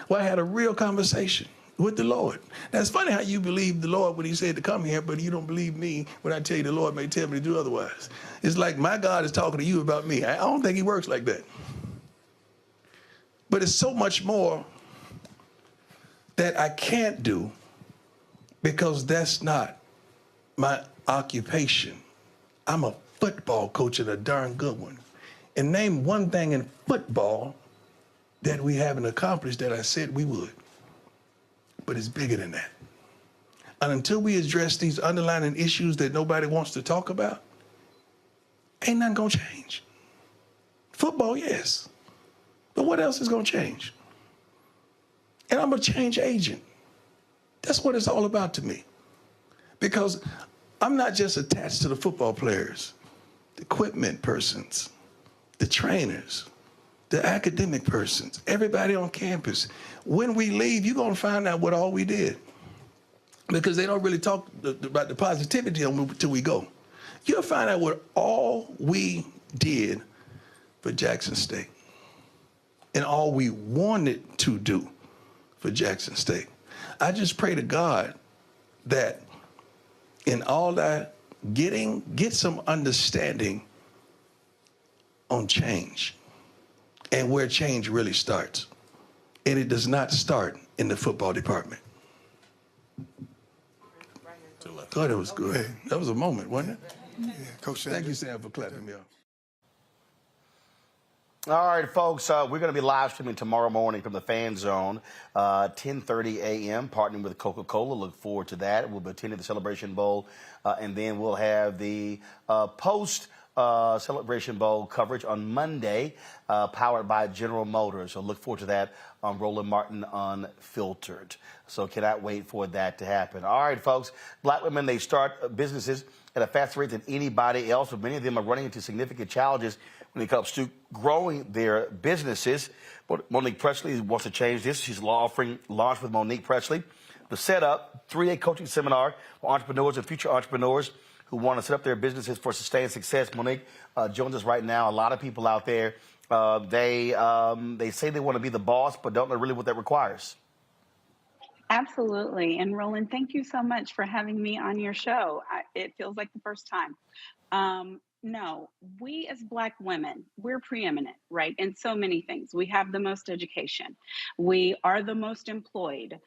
where I had a real conversation. with the Lord. Now, it's funny how you believe the Lord when he said to come here, but you don't believe me when I tell you the Lord may tell me to do otherwise. It's like my God is talking to you about me. I don't think he works like that. But it's so much more that I can't do because that's not my occupation. I'm a football coach and a darn good one. And name one thing in football that we haven't accomplished that I said we would. But it's bigger than that. And until we address these underlying issues that nobody wants to talk about, ain't nothing gonna change. Football, yes. But what else is gonna change? And I'm a change agent. That's what it's all about to me. Because I'm not just attached to the football players, the equipment persons, the trainers, the academic persons, everybody on campus. When we leave, you're gonna find out what all we did. Because they don't really talk about the positivity until we go. You'll find out what all we did for Jackson State and all we wanted to do for Jackson State. I just pray to God that in all that get some understanding on change and where change really starts. And it does not start in the football department. I thought it was good. That was a moment, wasn't it? Yeah, Coach Sanders. Thank you, Sam, for clapping me up. All right, folks, we're going to be live streaming tomorrow morning from the Fan Zone, 10:30 a.m., partnering with Coca-Cola. Look forward to that. We'll be attending the Celebration Bowl, and then we'll have the post-Celebration Bowl coverage on Monday, powered by General Motors. So look forward to that on Roland Martin Unfiltered. So cannot wait for that to happen. All right, folks, black women, they start businesses at a faster rate than anybody else, but many of them are running into significant challenges when it comes to growing their businesses. But Monique Presley wants to change this. She's offering Launch with Monique Presley. The setup, 3-day coaching seminar for entrepreneurs and future entrepreneurs who want to set up their businesses for sustained success. Monique joins us right now. A lot of people out there, they say they want to be the boss, but don't know really what that requires. Absolutely. And Roland, thank you so much for having me on your show. It feels like the first time. No, we as Black women, we're preeminent, right? In so many things. We have the most education. We are the most employed.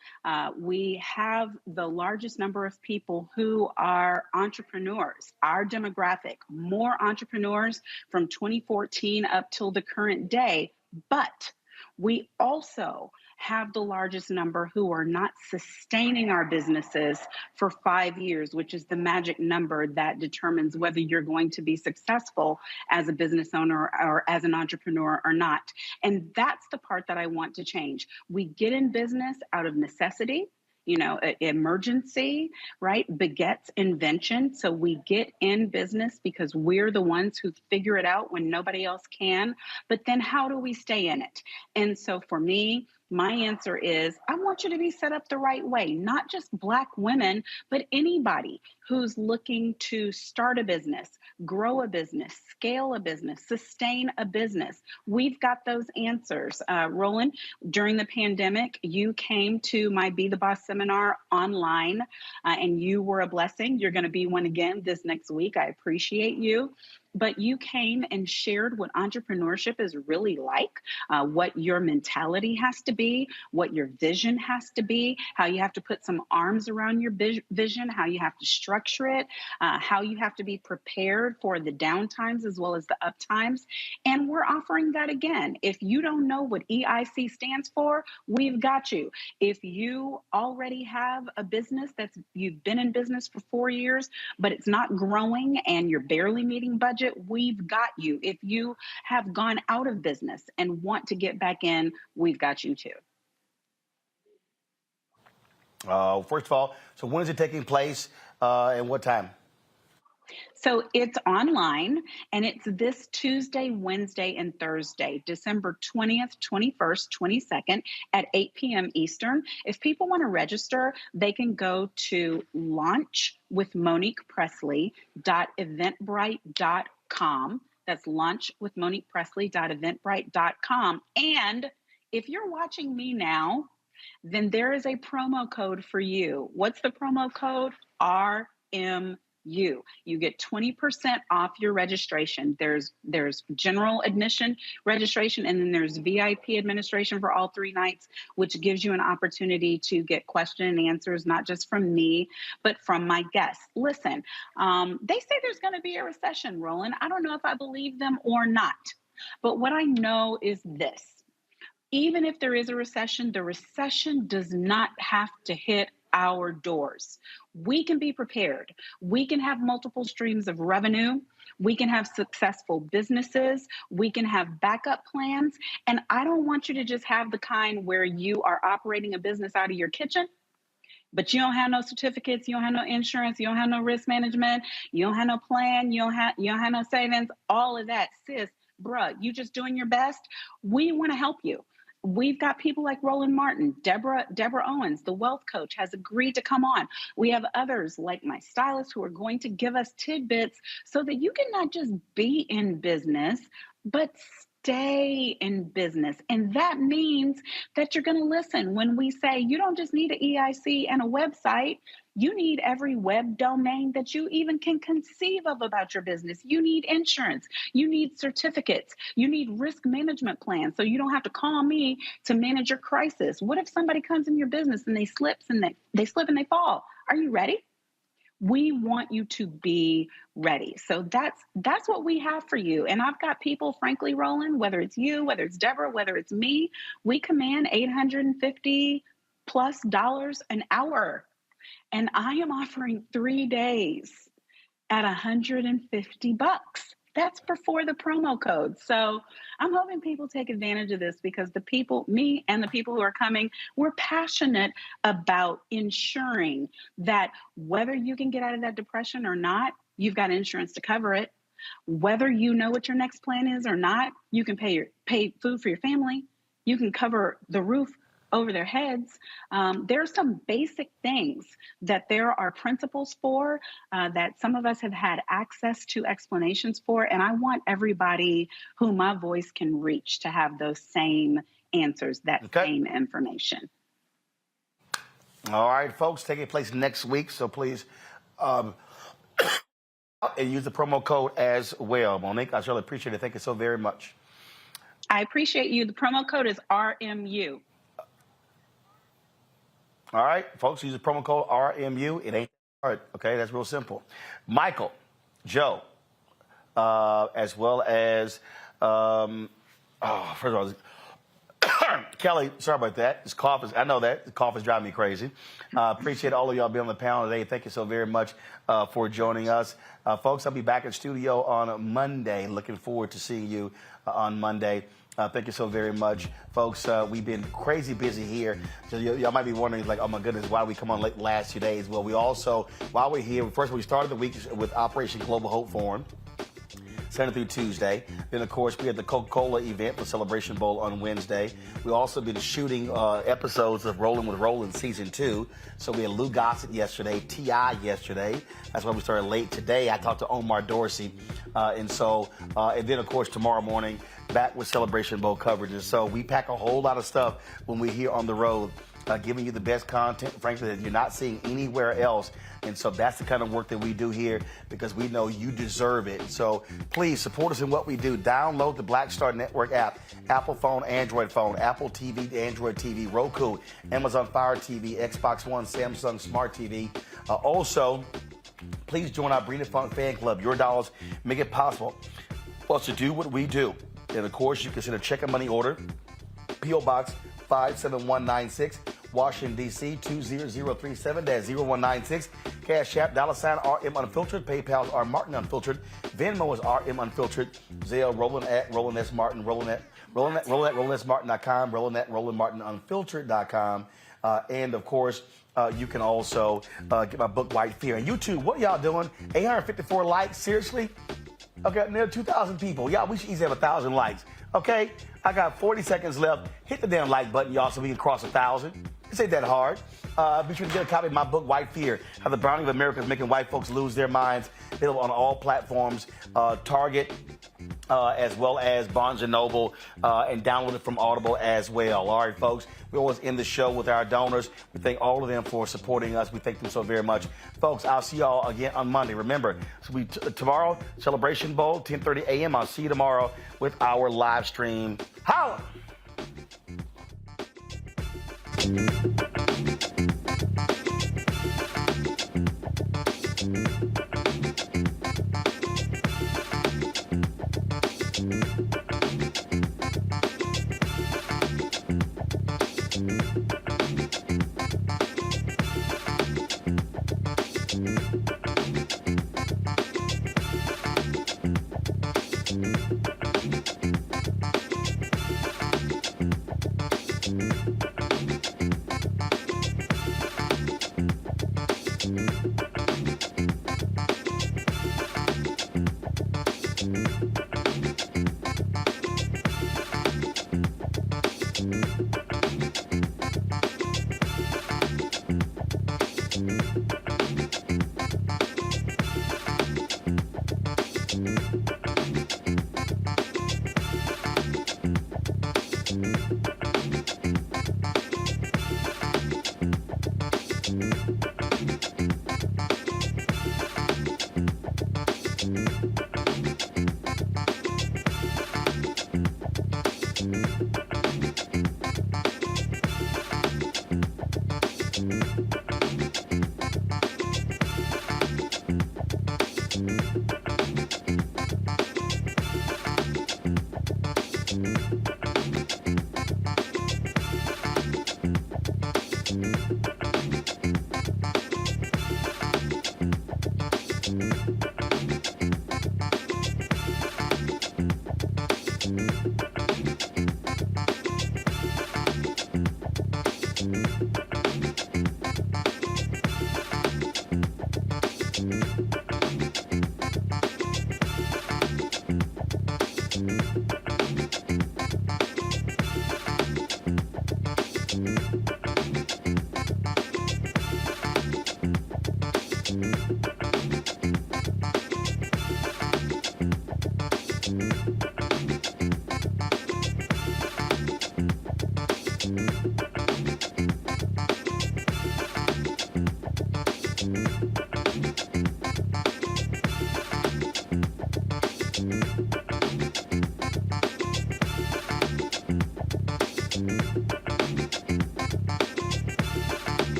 We have the largest number of people who are entrepreneurs. Our demographic, more entrepreneurs from 2014 up till the current day. But we also have the largest number who are not sustaining our businesses for 5 years, which is the magic number that determines whether you're going to be successful as a business owner or as an entrepreneur or not. And that's the part that I want to change. We get in business out of necessity. You know, emergency, right, begets invention. So we get in business because we're the ones who figure it out when nobody else can. But then how do we stay in it? And so for me, my answer is, I want you to be set up the right way, not just Black women, but anybody who's looking to start a business, grow a business, scale a business, sustain a business. We've got those answers. Roland, during the pandemic, you came to my Be the Boss seminar online, and you were a blessing. You're going to be one again this next week. I appreciate you. But you came and shared what entrepreneurship is really like, what your mentality has to be, what your vision has to be, how you have to put some arms around your vision, how you have to structure it, how you have to be prepared for the downtimes as well as the uptimes. And we're offering that again. If you don't know what EIC stands for, we've got you. If you already have a business you've been in business for 4 years, but it's not growing and you're barely meeting budget, we've got you. If you have gone out of business and want to get back in, we've got you too. First of all, so when is it taking place and what time? So it's online, and it's this Tuesday, Wednesday, and Thursday, December 20th, 21st, 22nd at 8 p.m. Eastern. If people want to register, they can go to launchwithmoniquepresley.eventbrite.com. That's launchwithmoniquepresley.eventbrite.com. And if you're watching me now then there is a promo code for you. What's the promo code? RMU. You get 20% off your registration. There's general admission registration, and then there's VIP administration for all 3 nights, which gives you an opportunity to get question and answers, not just from me, but from my guests. Listen, they say there's going to be a recession, Roland. I don't know if I believe them or not, but what I know is this. Even if there is a recession, the recession does not have to hit our doors. We can be prepared. We can have multiple streams of revenue. We can have successful businesses. We can have backup plans. And I don't want you to just have the kind where you are operating a business out of your kitchen, but you don't have no certificates, you don't have no insurance, you don't have no risk management, you don't have no plan, you don't have no savings, all of that. Sis, bruh, you just doing your best. We want to help you. We've got people like Roland Martin, Deborah Owens, the wealth coach, has agreed to come on. We have others like my stylist who are going to give us tidbits so that you can not just be in business, but stay in business. And that means that you're going to listen when we say you don't just need an EIC and a website. You need every web domain that you even can conceive of about your business. You need insurance. You need certificates. You need risk management plans so you don't have to call me to manage your crisis. What if somebody comes in your business and they slip and they fall? Are you ready? We want you to be ready. So that's what we have for you. And I've got people, frankly, Roland, whether it's you, whether it's Deborah, whether it's me, we command $850+ an hour. And I am offering 3 days at $150. That's before the promo code. So I'm hoping people take advantage of this because the people, me and the people who are coming, we're passionate about ensuring that whether you can get out of that depression or not, you've got insurance to cover it. Whether you know what your next plan is or not, you can pay food for your family. You can cover the roof over their heads. There are some basic things that there are principles for that some of us have had access to explanations for. And I want everybody who my voice can reach to have those same answers, that same information. All right, folks, taking place next week. So please and use the promo code as well. Monique, I really appreciate it. Thank you so very much. I appreciate you. The promo code is RMU. All right, folks, use the promo code RMU. It ain't hard, okay? That's real simple. Michael, Joe, as well as, first of all, Kelly, sorry about that. This cough is, I know that. The cough is driving me crazy. Appreciate all of y'all being on the panel today. Thank you so very much for joining us. Folks, I'll be back in studio on Monday. Looking forward to seeing you on Monday. Thank you so very much, folks. We've been crazy busy here. So y'all might be wondering, like, oh my goodness, why did we come on late the last 2 days? Well, we also, while we're here, first we started the week with Operation Global Hope Forum, Sunday through Tuesday. Then, of course, we had the Coca-Cola event, the Celebration Bowl on Wednesday. We also been shooting episodes of Rolling with Roland Season 2. So we had Lou Gossett yesterday, T.I. yesterday. That's why we started late today. I talked to Omar Dorsey. And then, of course, tomorrow morning, back with Celebration Bowl coverage. And so we pack a whole lot of stuff when we're here on the road, giving you the best content, frankly, that you're not seeing anywhere else. And so that's the kind of work that we do here because we know you deserve it. So please support us in what we do. Download the Black Star Network app, Apple phone, Android phone, Apple TV, Android TV, Roku, Amazon Fire TV, Xbox One, Samsung Smart TV. Also, please join our Brina Funk fan club. Your dollars make it possible for us to do what we do. And of course, you can send a check and money order, P.O. Box 57196, Washington, D.C. 20037-0196. Cash App, $RM Unfiltered. PayPal's R Martin Unfiltered. Venmo is RM Unfiltered. Zelle, Roland at Roland S. Martin. Roland at RolandSMartin.com. Roland at RolandMartinUnfiltered.com. And of course, you can also get my book, White Fear. And YouTube, what y'all doing? 854 likes? Seriously? Okay, near 2,000 people. Y'all, we should easily have 1,000 likes. Okay? I got 40 seconds left. Hit the damn like button, y'all, so we can cross 1,000. This ain't that hard. Be sure to get a copy of my book, White Fear, How the Browning of America is Making White Folks Lose Their Minds. Available on all platforms, Target, as well as Barnes & Noble, and download it from Audible as well. All right, folks, we always end the show with our donors. We thank all of them for supporting us. We thank them so very much. Folks, I'll see y'all again on Monday. Remember, tomorrow, Celebration Bowl, 10:30 a.m. I'll see you tomorrow with our live stream. Holla!